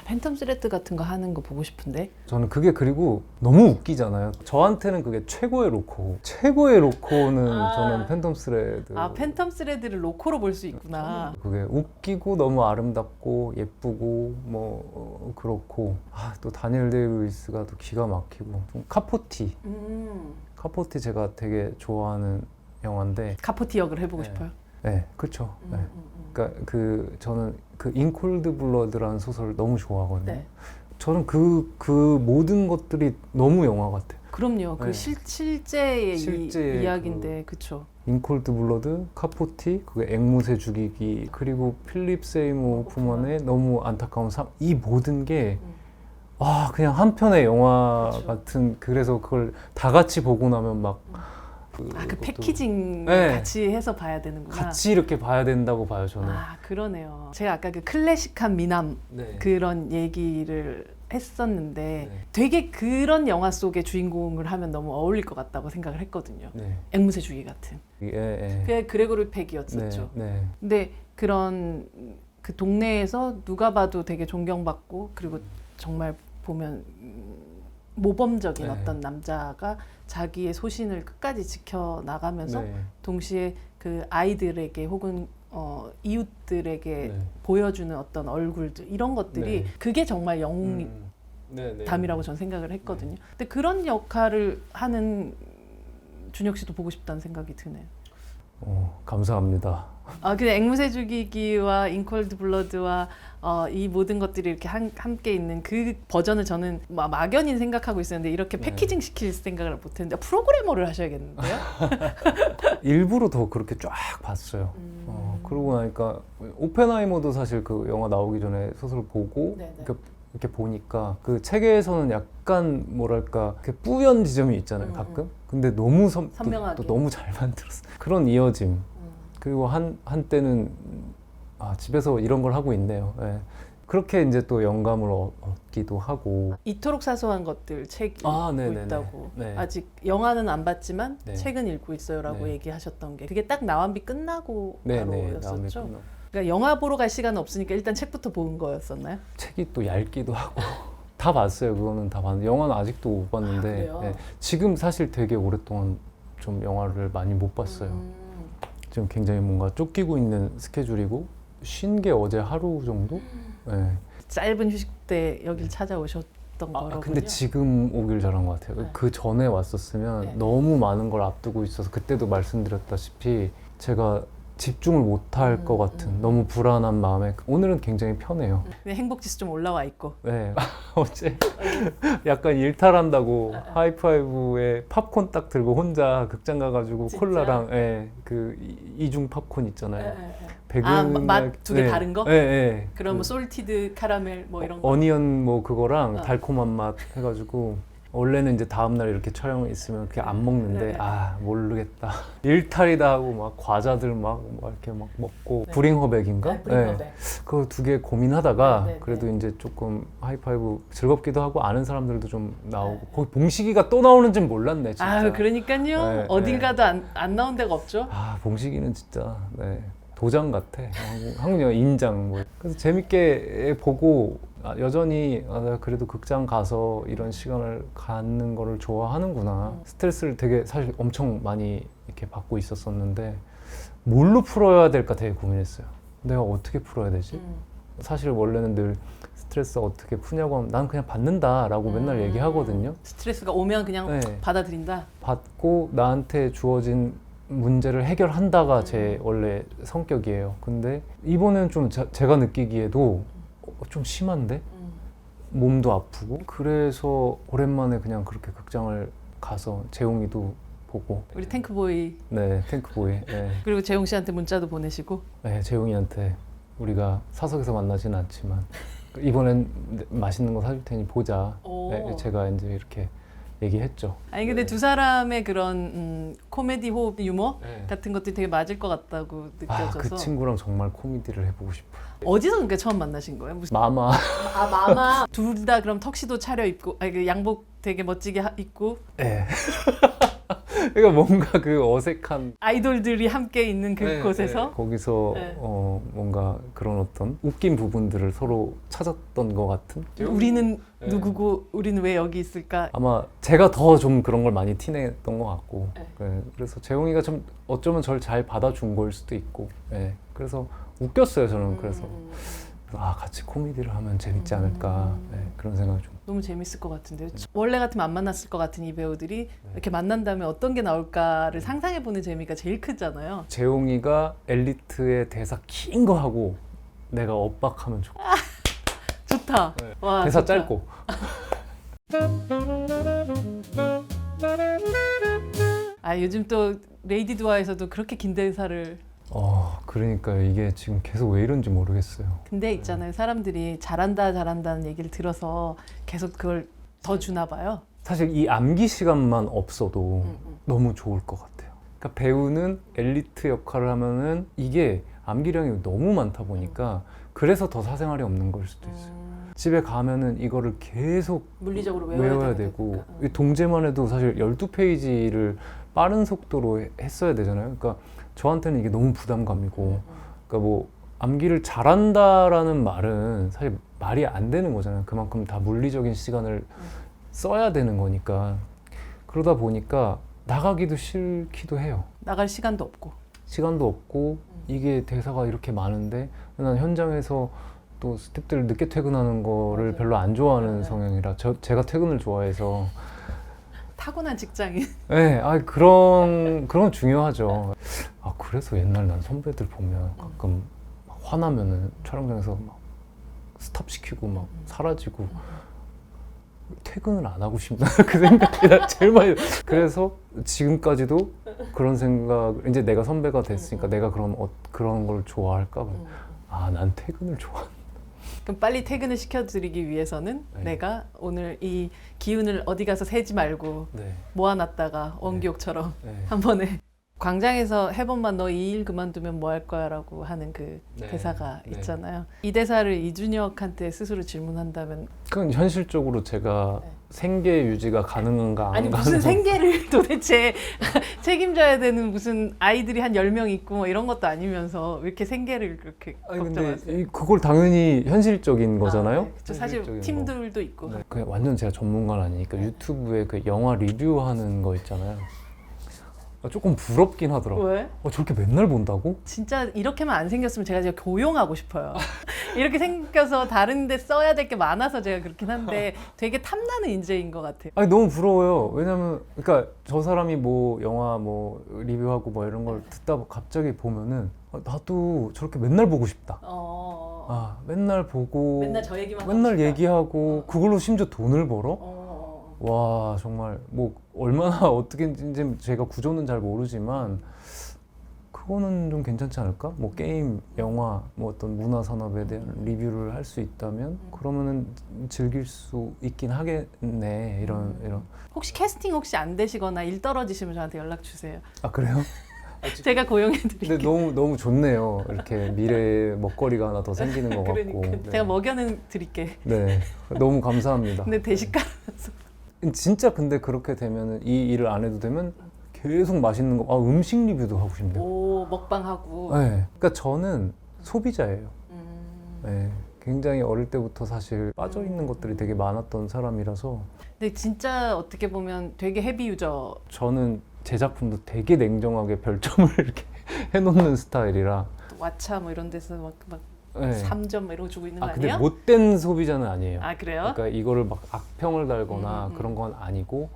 Speaker 2: 팬텀 스레드 같은 거 하는 거 보고 싶은데.
Speaker 1: 저는 그게 그리고 너무 웃기잖아요. 저한테는 그게 최고의 로코. 최고의 로코는 저는 팬텀 스레드.
Speaker 2: 팬텀 스레드를 로코로 볼 수 있구나.
Speaker 1: 그게 웃기고 너무 아름답고 예쁘고 뭐 그렇고 또 다니엘 데이루이스가 또 기가 막히고 카포티. 카포티 제가 되게 좋아하는 영화인데
Speaker 2: 카포티 역을 해보고 싶어요?
Speaker 1: 네, 그렇죠. 네. 그러니까 저는 그 인콜드 블러드라는 소설을 너무 좋아하거든요.
Speaker 2: 네.
Speaker 1: 저는 그 모든 것들이 너무 영화 같아요.
Speaker 2: 그럼요. 그
Speaker 1: 네.
Speaker 2: 실제의 이야기인데, 그쵸.
Speaker 1: 인콜드 블러드, 카포티, 그게 앵무새 죽이기, 그리고 필립 세이모 후먼의 너무 안타까운 삶, 이 모든 게 그냥 한 편의 영화
Speaker 2: 그쵸.
Speaker 1: 같은. 그래서 그걸 다 같이 보고 나면 막
Speaker 2: 그 패키징
Speaker 1: 네.
Speaker 2: 같이 해서 봐야 되는구나.
Speaker 1: 같이 이렇게 봐야 된다고 봐요, 저는.
Speaker 2: 그러네요. 제가 아까 그 클래식한 미남
Speaker 1: 네.
Speaker 2: 그런 얘기를 했었는데
Speaker 1: 네.
Speaker 2: 되게 그런 영화 속의 주인공을 하면 너무 어울릴 것 같다고 생각을 했거든요.
Speaker 1: 네.
Speaker 2: 앵무새 주기 같은. 그게 그레고리 팩이었었죠.
Speaker 1: 네.
Speaker 2: 근데 그런 그 동네에서 누가 봐도 되게 존경받고 그리고 정말 보면 모범적인
Speaker 1: 네.
Speaker 2: 어떤 남자가 자기의 소신을 끝까지 지켜나가면서
Speaker 1: 네.
Speaker 2: 동시에 그 아이들에게 혹은 이웃들에게
Speaker 1: 네.
Speaker 2: 보여주는 어떤 얼굴들 이런 것들이
Speaker 1: 네.
Speaker 2: 그게 정말 영웅담이라고 저는 생각을 했거든요. 근데 그런 역할을 하는 준혁 씨도 보고 싶다는 생각이 드네요.
Speaker 1: 감사합니다.
Speaker 2: 근데 앵무새 죽이기와 인콜드 블러드와 이 모든 것들이 이렇게 함께 있는 그 버전을 저는 막연히 생각하고 있었는데 이렇게 패키징 시킬 생각을 못했는데 프로그래머를 하셔야겠는데요?
Speaker 1: 일부러 더 그렇게 쫙 봤어요. 그러고 나니까 오펜하이머도 사실 그 영화 나오기 전에 소설을 보고 이렇게 보니까 그 책에서는 약간 뭐랄까 이렇게 뿌연 지점이 있잖아요, 가끔. 근데 너무
Speaker 2: 선명하게
Speaker 1: 또 너무 잘 만들었어요. 그런 이어짐. 그리고 한때는 집에서 이런 걸 하고 있네요. 네. 그렇게 이제 또 영감을 얻기도 하고.
Speaker 2: 이토록 사소한 것들 책 읽고 있다고.
Speaker 1: 네.
Speaker 2: 아직 영화는 안 봤지만
Speaker 1: 네.
Speaker 2: 책은 읽고 있어요라고
Speaker 1: 네.
Speaker 2: 얘기하셨던 게 그게 딱 나완비 끝나고 바로였었죠.
Speaker 1: 나오면
Speaker 2: 그러니까 영화 보러 갈 시간은 없으니까 일단 책부터 본 거였었나요?
Speaker 1: 책이 또 얇기도 하고 다 봤어요. 그거는 다 봤는데 영화는 아직도 못 봤는데
Speaker 2: 그래요?
Speaker 1: 네. 지금 사실 되게 오랫동안 좀 영화를 많이 못 봤어요. 지금 굉장히 뭔가 쫓기고 있는 스케줄이고 쉰 게 어제 하루 정도? 네.
Speaker 2: 짧은 휴식 때 여길 찾아오셨던 거로군요.
Speaker 1: 근데 지금 오길 잘한 것 같아요.
Speaker 2: 네.
Speaker 1: 그 전에 왔었으면
Speaker 2: 네.
Speaker 1: 너무 많은 걸 앞두고 있어서 그때도 말씀드렸다시피 제가 집중을 못할 것 같은 너무 불안한 마음에 오늘은 굉장히 편해요.
Speaker 2: 근데 행복지수 좀 올라와 있고.
Speaker 1: 네. 어제 약간 일탈한다고 하이파이브에 팝콘 딱 들고 혼자 극장 가가지고
Speaker 2: 진짜?
Speaker 1: 콜라랑 그 이중 팝콘 있잖아요.
Speaker 2: 아, 맛 두 개 다른 거?
Speaker 1: 네.
Speaker 2: 그럼 뭐 솔티드 카라멜 뭐 이런 거?
Speaker 1: 어니언 뭐 그거랑 달콤한 맛 해가지고 원래는 이제 다음날 이렇게 촬영 있으면 그게 안 먹는데 아 모르겠다 일탈이다 하고 막 과자들 막 이렇게 막 먹고 브링허백인가?
Speaker 2: 브링허백.
Speaker 1: 그거 두 개 고민하다가
Speaker 2: 네.
Speaker 1: 그래도 이제 조금 하이파이브 즐겁기도 하고 아는 사람들도 좀 나오고 거기 봉식이가 또 나오는지는 몰랐네 진짜.
Speaker 2: 아 그러니까요.
Speaker 1: 네,
Speaker 2: 어딜 가도 안 나온 데가 없죠.
Speaker 1: 아 봉식이는 진짜 도장 같아. 한국 영화 인장 뭐. 그래서 재밌게 보고 여전히 내가 그래도 극장 가서 이런 시간을 갖는 거를 좋아하는구나. 스트레스를 되게 사실 엄청 많이 이렇게 받고 있었었는데 뭘로 풀어야 될까 되게 고민했어요. 내가 어떻게 풀어야 되지? 사실 원래는 늘 스트레스 어떻게 푸냐고 하면 난 그냥 받는다라고 맨날 얘기하거든요.
Speaker 2: 스트레스가 오면 그냥 받아들인다.
Speaker 1: 받고 나한테 주어진 문제를 해결한다가 제 원래 성격이에요. 근데 이번엔 좀 제가 느끼기에도 좀 심한데? 몸도 아프고 그래서 오랜만에 그냥 그렇게 극장을 가서 재용이도 보고
Speaker 2: 우리 탱크보이.
Speaker 1: 네 탱크보이
Speaker 2: 그리고 재용 씨한테 문자도 보내시고
Speaker 1: 재용이한테 우리가 사석에서 만나지는 않지만 이번엔 맛있는 거 사줄 테니 보자. 제가 이제 이렇게 얘기했죠.
Speaker 2: 아니 근데 두 사람의 그런 코미디 호흡 유머 같은 것들이 되게 맞을 것 같다고 느껴져서.
Speaker 1: 그 친구랑 정말 코미디를 해보고 싶어요.
Speaker 2: 어디서 그러니까 처음 만나신 거예요? 무슨...
Speaker 1: 마마.
Speaker 2: 아 마마. 둘 다 그럼 턱시도 차려 입고, 그 양복 되게 멋지게 입고.
Speaker 1: 네. 그러니까 뭔가 그 어색한
Speaker 2: 아이돌들이 함께 있는 그곳에서
Speaker 1: 거기서 뭔가 그런 어떤 웃긴 부분들을 서로 찾았던 것 같은.
Speaker 2: 우리는 누구고 우리는 왜 여기 있을까?
Speaker 1: 아마 제가 더 좀 그런 걸 많이 티냈던 것 같고 그래서 재용이가 좀 어쩌면 저를 잘 받아준 걸 수도 있고 그래서 웃겼어요 저는. 그래서 같이 코미디를 하면 재밌지 않을까 그런 생각이 좀.
Speaker 2: 너무 재밌을 것 같은데요. 원래 같으면 안 만났을 것 같은 이 배우들이 이렇게 만난 다음에 어떤 게 나올까를 상상해보는 재미가 제일 크잖아요.
Speaker 1: 재용이가 엘리트의 대사 긴 거 하고 내가 엇박하면 좋고.
Speaker 2: 좋다. 와,
Speaker 1: 대사
Speaker 2: 좋다.
Speaker 1: 짧고.
Speaker 2: 요즘 또 레이디 두아에서도 그렇게 긴 대사를.
Speaker 1: 그러니까요. 이게 지금 계속 왜 이런지 모르겠어요.
Speaker 2: 근데 있잖아요. 사람들이 잘한다는 얘기를 들어서 계속 그걸 더 주나 봐요.
Speaker 1: 사실 이 암기 시간만 없어도 너무 좋을 것 같아요. 그러니까 배우는 엘리트 역할을 하면은 이게 암기량이 너무 많다 보니까 그래서 더 사생활이 없는 걸 수도 있어요. 집에 가면은 이거를 계속
Speaker 2: 물리적으로
Speaker 1: 외워야 되고 동제만 해도 사실 12페이지를 빠른 속도로 했어야 되잖아요. 그러니까 저한테는 이게 너무 부담감이고 그러니까 뭐 암기를 잘한다라는 말은 사실 말이 안 되는 거잖아요. 그만큼 다 물리적인 시간을 써야 되는 거니까. 그러다 보니까 나가기도 싫기도 해요.
Speaker 2: 나갈 시간도 없고
Speaker 1: 이게 대사가 이렇게 많은데 난 현장에서 또 스태프들 늦게 퇴근하는 거를 별로 안 좋아하는 성향이라 제가 퇴근을 좋아해서.
Speaker 2: 타고난 직장인.
Speaker 1: 그런 중요하죠. 그래서 옛날 난 선배들 보면 가끔 막 화나면은 촬영장에서 막 스탑시키고 막 사라지고 퇴근을 안 하고 싶나 그 생각이 나 제일 많이. 그래서 지금까지도 그런 생각. 이제 내가 선배가 됐으니까 내가 그런 걸 좋아할까? 난 퇴근을 좋아한다.
Speaker 2: 그럼 빨리 퇴근을 시켜드리기 위해서는 내가 오늘 이 기운을 어디 가서 세지 말고 모아놨다가 원기옥처럼 한 번에 광장에서 해본만 너 이 일 그만두면 뭐 할 거야 라고 하는 그 대사가 있잖아요. 이 대사를 이준혁한테 스스로 질문한다면
Speaker 1: 그건 현실적으로 제가 생계 유지가 가능한가 안
Speaker 2: 아니 무슨 생계를 도대체 책임져야 되는 무슨 아이들이 한 10명 있고 뭐 이런 것도 아니면서 왜 이렇게 생계를 그렇게 걱정하세요?
Speaker 1: 근데 그걸 당연히 현실적인 거잖아요.
Speaker 2: 그쵸, 사실 팀들도 있고.
Speaker 1: 그냥 완전 제가 전문가는 아니니까 유튜브에 그 영화 리뷰하는 거 있잖아요. 조금 부럽긴 하더라고요.
Speaker 2: 왜?
Speaker 1: 저렇게 맨날 본다고?
Speaker 2: 진짜 이렇게만 안 생겼으면 제가 진짜 교용하고 싶어요. 이렇게 생겨서 다른 데 써야 될 게 많아서 제가 그렇긴 한데 되게 탐나는 인재인 것 같아요.
Speaker 1: 아니 너무 부러워요. 왜냐면 그러니까 저 사람이 뭐 영화 뭐 리뷰하고 뭐 이런 걸 듣다 갑자기 보면은 나도 저렇게 맨날 보고 싶다. 맨날 보고
Speaker 2: 맨날 저 얘기만
Speaker 1: 맨날
Speaker 2: 하고 싶다.
Speaker 1: 얘기하고 그걸로 심지어 돈을 벌어? 와 정말 뭐 얼마나 어떻게 이제 제가 구조는 잘 모르지만 그거는 좀 괜찮지 않을까? 뭐 게임, 영화, 뭐 어떤 문화 산업에 대한 리뷰를 할 수 있다면 그러면은 즐길 수 있긴 하겠네 이런.
Speaker 2: 혹시 캐스팅 혹시 안 되시거나 일 떨어지시면 저한테 연락 주세요.
Speaker 1: 아 그래요?
Speaker 2: 제가 고용해드릴게요.
Speaker 1: 근데 너무 좋네요. 이렇게 미래에 먹거리가 하나 더 생기는 것 같고.
Speaker 2: 그러니까 제가 먹여는 드릴게.
Speaker 1: 네, 너무 감사합니다.
Speaker 2: 근데 대식가라서.
Speaker 1: 진짜 근데 그렇게 되면 이 일을 안 해도 되면 계속 맛있는 거, 음식 리뷰도 하고 싶네요.
Speaker 2: 오 먹방하고.
Speaker 1: 네, 그러니까 저는 소비자예요. 네, 굉장히 어릴 때부터 사실 빠져 있는 것들이 되게 많았던 사람이라서.
Speaker 2: 근데 진짜 어떻게 보면 되게 헤비 유저.
Speaker 1: 저는 제 작품도 되게 냉정하게 별점을 이렇게 해놓는 스타일이라.
Speaker 2: 왓챠 뭐 이런 데서 막
Speaker 1: 네.
Speaker 2: 3점 이런 거 주고 있는 거
Speaker 1: 근데
Speaker 2: 아니에요?
Speaker 1: 못된 소비자는 아니에요.
Speaker 2: 아 그래요?
Speaker 1: 그러니까 이거를 막 악평을 달거나 그런 건 아니고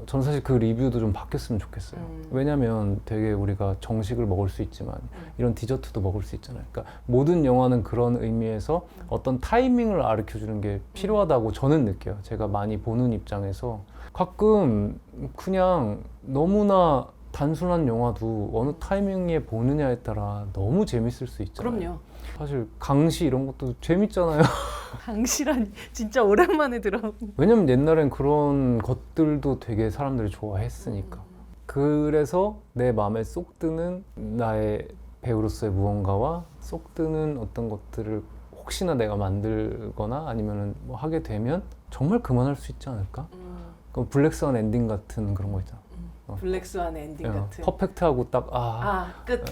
Speaker 1: 저는 사실 그 리뷰도 좀 바뀌었으면 좋겠어요. 왜냐면 되게 우리가 정식을 먹을 수 있지만 이런 디저트도 먹을 수 있잖아요. 그러니까 모든 영화는 그런 의미에서 어떤 타이밍을 가르쳐주는 게 필요하다고 저는 느껴요. 제가 많이 보는 입장에서 가끔 그냥 너무나 단순한 영화도 어느 타이밍에 보느냐에 따라 너무 재밌을 수 있잖아요.
Speaker 2: 그럼요.
Speaker 1: 사실 강시 이런 것도 재밌잖아요.
Speaker 2: 강시라니 진짜 오랜만에 들어.
Speaker 1: 왜냐면 옛날엔 그런 것들도 되게 사람들이 좋아했으니까. 그래서 내 마음에 쏙 드는 나의 배우로서의 무언가와 쏙 드는 어떤 것들을 혹시나 내가 만들거나 아니면은 뭐 하게 되면 정말 그만할 수 있지 않을까? 그 블랙스완 엔딩 같은 그런 거 있잖아.
Speaker 2: 블랙스완 엔딩 같은.
Speaker 1: 퍼펙트하고 딱
Speaker 2: 끝.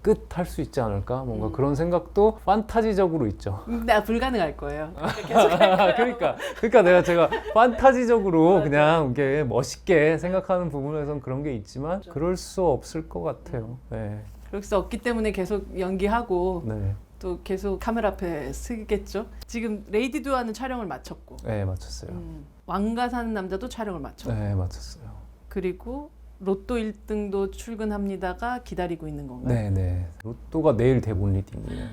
Speaker 1: 끝 할 수 있지 않을까? 뭔가 그런 생각도 판타지적으로 있죠.
Speaker 2: 나 불가능할 거예요. 계속
Speaker 1: 그러니까 제가 판타지적으로 그냥 이게 멋있게 생각하는 부분에선 그런 게 있지만 그럴 수 없을 것 같아요. 네.
Speaker 2: 그럴 수 없기 때문에 계속 연기하고
Speaker 1: 네.
Speaker 2: 또 계속 카메라 앞에 서겠죠. 지금 레이디 두아는 촬영을 마쳤고,
Speaker 1: 네, 맞췄어요.
Speaker 2: 왕가 사는 남자도 촬영을 마쳤고,
Speaker 1: 네, 맞췄어요.
Speaker 2: 그리고 로또 1등도 출근합니다가 기다리고 있는 건가요?
Speaker 1: 네, 네. 로또가 내일 대본 리딩이에요.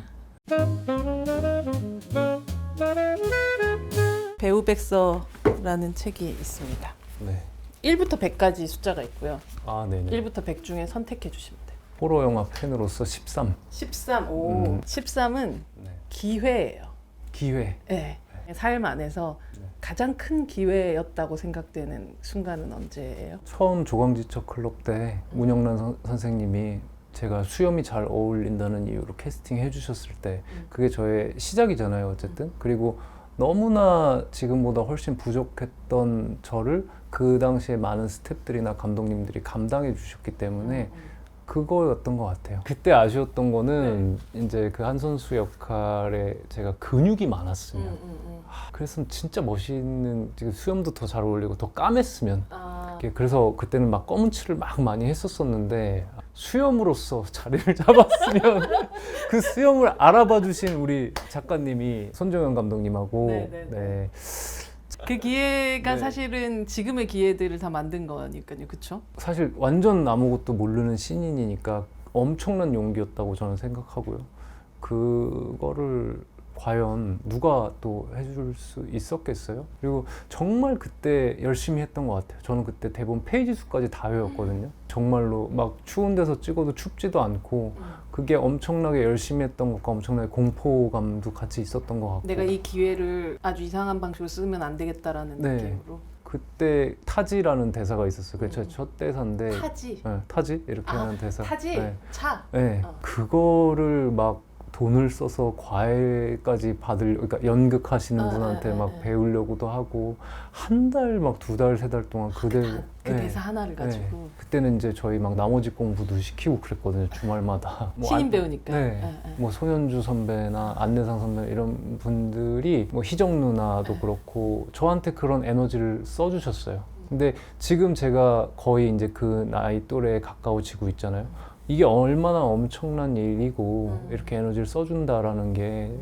Speaker 2: 배우백서라는 책이 있습니다.
Speaker 1: 네.
Speaker 2: 1부터 100까지 숫자가 있고요.
Speaker 1: 네.
Speaker 2: 1부터 100 중에 선택해 주시면 돼요.
Speaker 1: 호러 영화 팬으로서 13.
Speaker 2: 13. 13은
Speaker 1: 네.
Speaker 2: 기회예요.
Speaker 1: 기회.
Speaker 2: 네. 삶 안에서 가장 큰 기회였다고 생각되는 순간은 언제예요?
Speaker 1: 처음 조강지처 클럽 때 문영란 선생님이 제가 수염이 잘 어울린다는 이유로 캐스팅 해주셨을 때 그게 저의 시작이잖아요 어쨌든. 그리고 너무나 지금보다 훨씬 부족했던 저를 그 당시에 많은 스태프들이나 감독님들이 감당해 주셨기 때문에 그거였던 것 같아요. 그때 아쉬웠던 거는 이제 그 한 선수 역할에 제가 근육이 많았으면 그랬으면 진짜 멋있는, 지금 수염도 더 잘 어울리고 더 까맸으면 그래서 그때는 막 검은 칠을 막 많이 했었었는데 수염으로서 자리를 잡았으면 그 수염을 알아봐 주신 우리 작가님이 손정현 감독님하고 네.
Speaker 2: 그 기회가
Speaker 1: 네.
Speaker 2: 사실은 지금의 기회들을 다 만든 거니까요, 그렇죠?
Speaker 1: 사실 완전 아무것도 모르는 신인이니까 엄청난 용기였다고 저는 생각하고요. 그거를 과연 누가 또 해줄 수 있었겠어요? 그리고 정말 그때 열심히 했던 것 같아요. 저는 그때 대본 페이지 수까지 다 외웠거든요. 정말로 막 추운 데서 찍어도 춥지도 않고 그게 엄청나게 열심히 했던 것과 엄청나게 공포감도 같이 있었던 것 같고.
Speaker 2: 내가 이 기회를 아주 이상한 방식으로 쓰면 안 되겠다라는
Speaker 1: 네.
Speaker 2: 느낌으로.
Speaker 1: 그때 타지라는 대사가 있었어요. 그게 제 첫 대사인데.
Speaker 2: 타지?
Speaker 1: 네, 타지? 이렇게 하는 대사.
Speaker 2: 타지?
Speaker 1: 네.
Speaker 2: 차?
Speaker 1: 네. 그거를 막 돈을 써서 과외까지 그러니까 연극하시는 분한테 막 배우려고도 하고 한 달 막 2달, 3달 동안 그대로
Speaker 2: 그 대사 하나를 가지고.
Speaker 1: 그때는 이제 저희 막 나머지 공부도 시키고 그랬거든요. 주말마다.
Speaker 2: 신인 배우니까.
Speaker 1: 뭐 손현주 선배나 안내상 선배 이런 분들이 뭐 희정 누나도 그렇고 저한테 그런 에너지를 써주셨어요. 근데 지금 제가 거의 이제 그 나이 또래에 가까워지고 있잖아요. 이게 얼마나 엄청난 일이고 이렇게 에너지를 써준다라는 게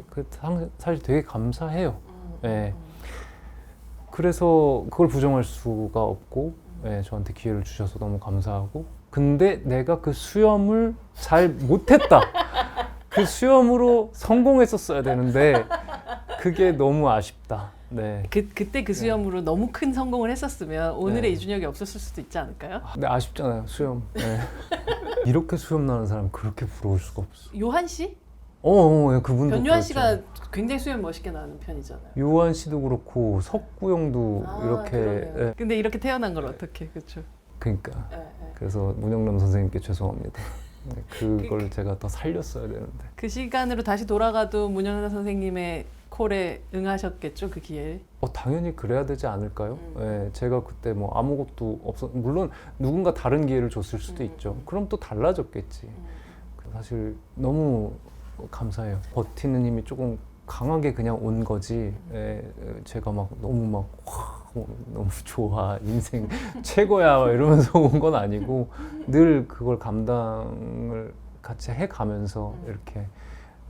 Speaker 1: 사실 되게 감사해요. 예. 그래서 그걸 부정할 수가 없고 예, 저한테 기회를 주셔서 너무 감사하고 근데 내가 그 수염을 잘 못했다. 그 수염으로 성공했었어야 되는데 그게 너무 아쉽다. 네.
Speaker 2: 그때 그 수염으로 너무 큰 성공을 했었으면 오늘의
Speaker 1: 네.
Speaker 2: 이준혁이 없었을 수도 있지 않을까요?
Speaker 1: 근데 아쉽잖아요, 수염. 네. 이렇게 수염 나는 사람 그렇게 부러울 수가 없어.
Speaker 2: 요한 씨?
Speaker 1: 예, 그분도
Speaker 2: 변요한
Speaker 1: 그렇죠.
Speaker 2: 씨가 굉장히 수염 멋있게 나는 편이잖아요.
Speaker 1: 요한 씨도 그렇고 석구형도 이렇게
Speaker 2: 그러네요.
Speaker 1: 예.
Speaker 2: 근데 이렇게 태어난 걸 어떻게 그렇죠?
Speaker 1: 그러니까
Speaker 2: 예, 예.
Speaker 1: 그래서 문영남 선생님께 죄송합니다. 네, 그걸 제가 더 살렸어야 되는데.
Speaker 2: 그 시간으로 다시 돌아가도 문영남 선생님의 콜에 응하셨겠죠, 그 기회에.
Speaker 1: 당연히 그래야 되지 않을까요? 예, 제가 그때 뭐 아무것도 물론 누군가 다른 기회를 줬을 수도 있죠. 그럼 또 달라졌겠지. 사실 너무 감사해요. 버티는 힘이 조금 강하게 그냥 온 거지. 예, 제가 막 너무 막 너무 좋아 인생 최고야 막 이러면서 온 건 아니고 늘 그걸 감당을 같이 해가면서 이렇게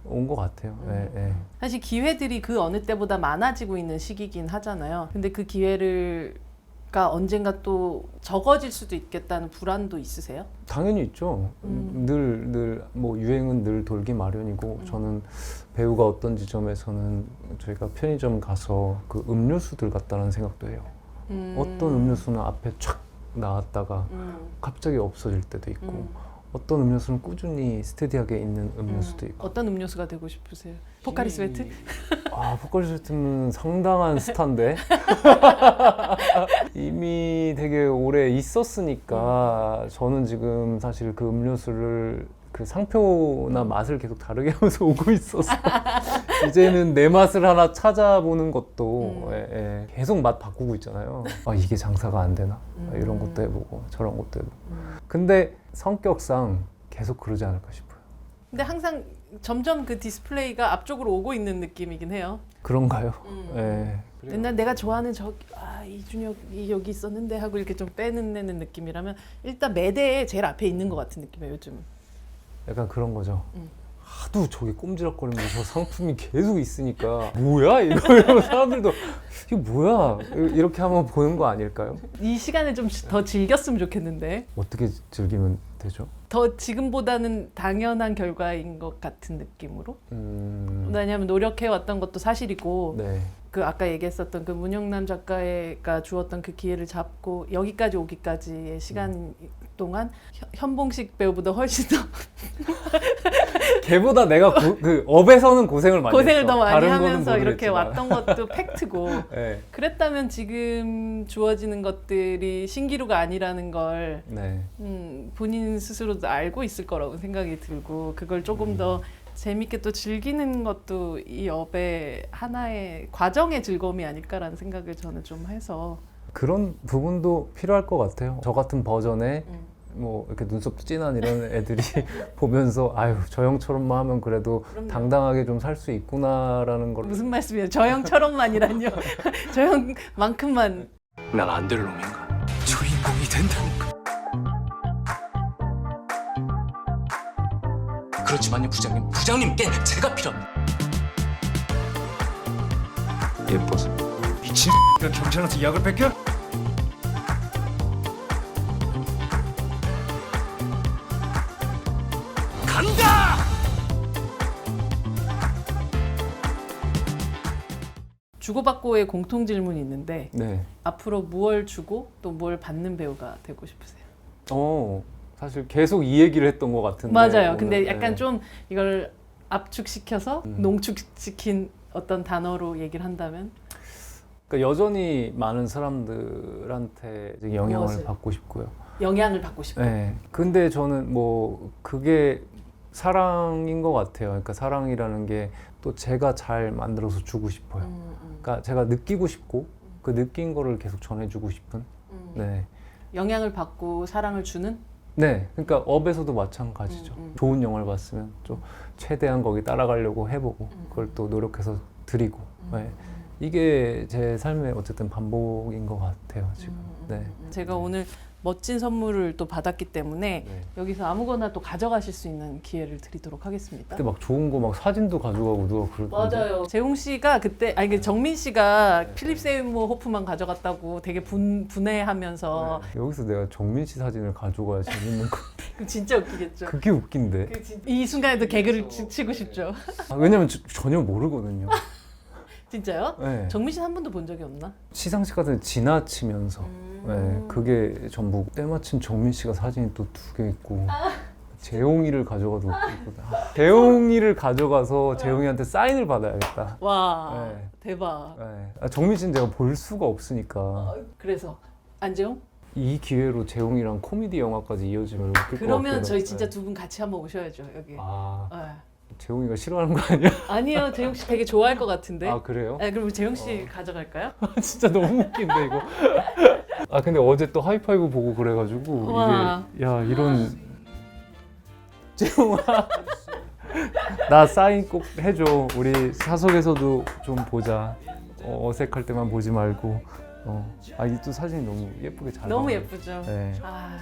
Speaker 1: 온 것 같아요. 예, 예.
Speaker 2: 사실 기회들이 그 어느 때보다 많아지고 있는 시기긴 하잖아요. 근데 그 기회가 언젠가 또 적어질 수도 있겠다는 불안도 있으세요?
Speaker 1: 당연히 있죠. 늘 뭐 유행은 늘 돌기 마련이고 저는 배우가 어떤 지점에서는 저희가 편의점 가서 그 음료수들 같다는 생각도 해요. 어떤 음료수는 앞에 촥 나왔다가 갑자기 없어질 때도 있고 어떤 음료수는 꾸준히 스테디하게 있는 음료수도 있고
Speaker 2: 어떤 음료수가 되고 싶으세요? 포카리 스웨트?
Speaker 1: 포카리 스웨트는 상당한 스타인데 이미 되게 오래 있었으니까 저는 지금 사실 그 음료수를 그 상표나 맛을 계속 다르게 하면서 오고 있어서 이제는 내 맛을 하나 찾아보는 것도 계속 맛 바꾸고 있잖아요. 이게 장사가 안 되나? 이런 것도 해보고 저런 것도 해보고 근데 성격상 계속 그러지 않을까 싶어요.
Speaker 2: 근데 항상 점점 그 디스플레이가 앞쪽으로 오고 있는 느낌이긴 해요.
Speaker 1: 그런가요? 예.
Speaker 2: 맨날 내가 좋아하는 이준혁이 여기 있었는데 하고 이렇게 좀 빼내는 느낌이라면 일단 매대에 제일 앞에 있는 것 같은 느낌이에요, 요즘.
Speaker 1: 약간 그런 거죠. 하도 저기 꼼지락거리면서 상품이 계속 있으니까 뭐야 이거 이러면 사람들도 이게 뭐야 이렇게 한번 보는 거 아닐까요?
Speaker 2: 이 시간을 좀 더 즐겼으면 좋겠는데
Speaker 1: 어떻게 즐기면 되죠?
Speaker 2: 더 지금보다는 당연한 결과인 것 같은 느낌으로. 왜냐하면 노력해왔던 것도 사실이고
Speaker 1: 네.
Speaker 2: 그 아까 얘기했었던 그 문영남 작가가 주었던 그 기회를 잡고 여기까지 오기까지의 시간 동안 현봉식 배우보다 훨씬 더
Speaker 1: 걔보다 내가 그 업에서는 고생을 많이
Speaker 2: 고생을
Speaker 1: 했어.
Speaker 2: 더 많이
Speaker 1: 다른 거는
Speaker 2: 하면서 이렇게
Speaker 1: 모르겠지만.
Speaker 2: 왔던 것도 팩트고
Speaker 1: 네.
Speaker 2: 그랬다면 지금 주어지는 것들이 신기루가 아니라는 걸
Speaker 1: 네.
Speaker 2: 본인 스스로도 알고 있을 거라고 생각이 들고 그걸 조금 더 재밌게 또 즐기는 것도 이 업의 하나의 과정의 즐거움이 아닐까라는 생각을 저는 좀 해서
Speaker 1: 그런 부분도 필요할 것 같아요. 저 같은 버전의 뭐 이렇게 눈썹도 진한 이런 애들이 보면서 아유 저 형처럼만 하면 그래도
Speaker 2: 그럼요.
Speaker 1: 당당하게 좀 살 수 있구나라는 걸
Speaker 2: 무슨 말씀이에요? 저 형처럼만이란요. 저 형만큼만.
Speaker 3: 난 안 될 놈인가? 주인공이 된다니까. 그렇지만요 부장님께 제가 필요합니다. 예뻐서 미친 X가 경찰한테 약을 뺏겨? 간다!
Speaker 2: 주고받고의 공통 질문이 있는데
Speaker 1: 네.
Speaker 2: 앞으로 무얼 주고 또 뭘 받는 배우가 되고 싶으세요?
Speaker 1: 사실 계속 이 얘기를 했던 것 같은데
Speaker 2: 맞아요.
Speaker 1: 오늘,
Speaker 2: 근데 약간
Speaker 1: 네.
Speaker 2: 좀 이걸 압축시켜서 농축시킨 어떤 단어로 얘기를 한다면
Speaker 1: 그러니까 여전히 많은 사람들한테 이제 영향을
Speaker 2: 무엇을?
Speaker 1: 받고 싶고요.
Speaker 2: 영향을 받고 싶고.
Speaker 1: 네. 근데 저는 뭐 그게 사랑인 것 같아요. 그러니까 사랑이라는 게 또 제가 잘 만들어서 주고 싶어요. 그러니까 제가 느끼고 싶고 그 느낀 거를 계속 전해주고 싶은. 네.
Speaker 2: 영향을 받고 사랑을 주는?
Speaker 1: 네. 그러니까 업에서도 마찬가지죠. 좋은 영화를 봤으면 좀 최대한 거기 따라가려고 해보고 그걸 또 노력해서 드리고. 네. 이게 제 삶의 어쨌든 반복인 것 같아요 지금. 네.
Speaker 2: 제가 오늘 멋진 선물을 또 받았기 때문에
Speaker 1: 네.
Speaker 2: 여기서 아무거나 또 가져가실 수 있는 기회를 드리도록 하겠습니다.
Speaker 1: 그때 막 좋은 거 막 사진도 가져가고 누가 그러던데.
Speaker 2: 재홍 씨가 그때 정민 씨가 필립 세이모 호프만 가져갔다고 되게 분해하면서
Speaker 1: 여기서 내가 정민 씨 사진을 가져가야 재밌는 거.
Speaker 2: 그럼 진짜 웃기겠죠.
Speaker 1: 그게 웃긴데.
Speaker 2: 이 순간에도 개그를 치고 싶죠.
Speaker 1: 왜냐면 전혀 모르거든요.
Speaker 2: 진짜요?
Speaker 1: 네.
Speaker 2: 정민 씨는 한 번도 본 적이 없나?
Speaker 1: 시상식 같은 데 지나치면서 네, 그게 전부. 때마침 정민 씨가 사진이 또 2개 있고 재홍이를 가져가도 웃기거든. 재홍이를 가져가서 재홍이한테 사인을 받아야겠다.
Speaker 2: 와
Speaker 1: 네.
Speaker 2: 대박.
Speaker 1: 네. 정민 씨는 제가 볼 수가 없으니까
Speaker 2: 그래서 안재홍?
Speaker 1: 이 기회로 재홍이랑 코미디 영화까지 이어지면 웃길 것 같아요.
Speaker 2: 그러면 저희 진짜 두 분 같이 한번 오셔야죠 여기.
Speaker 1: 아,
Speaker 2: 네.
Speaker 1: 재홍이가 싫어하는 거 아니야?
Speaker 2: 아니요, 재용 씨 되게 좋아할 것 같은데.
Speaker 1: 아 그래요?
Speaker 2: 네, 그럼 재용 씨 가져갈까요?
Speaker 1: 진짜 너무 웃긴데 이거. 아 근데 어제 또 하이파이브 보고 그래가지고
Speaker 2: 와.
Speaker 1: 이게 야 이런 재홍아 나 사인 꼭 해줘. 우리 사석에서도 좀 보자. 어색할 때만 보지 말고. 아 이 또 사진이 너무 예쁘게 잘
Speaker 2: 너무
Speaker 1: 나와요.
Speaker 2: 예쁘죠.
Speaker 1: 네.
Speaker 2: 아.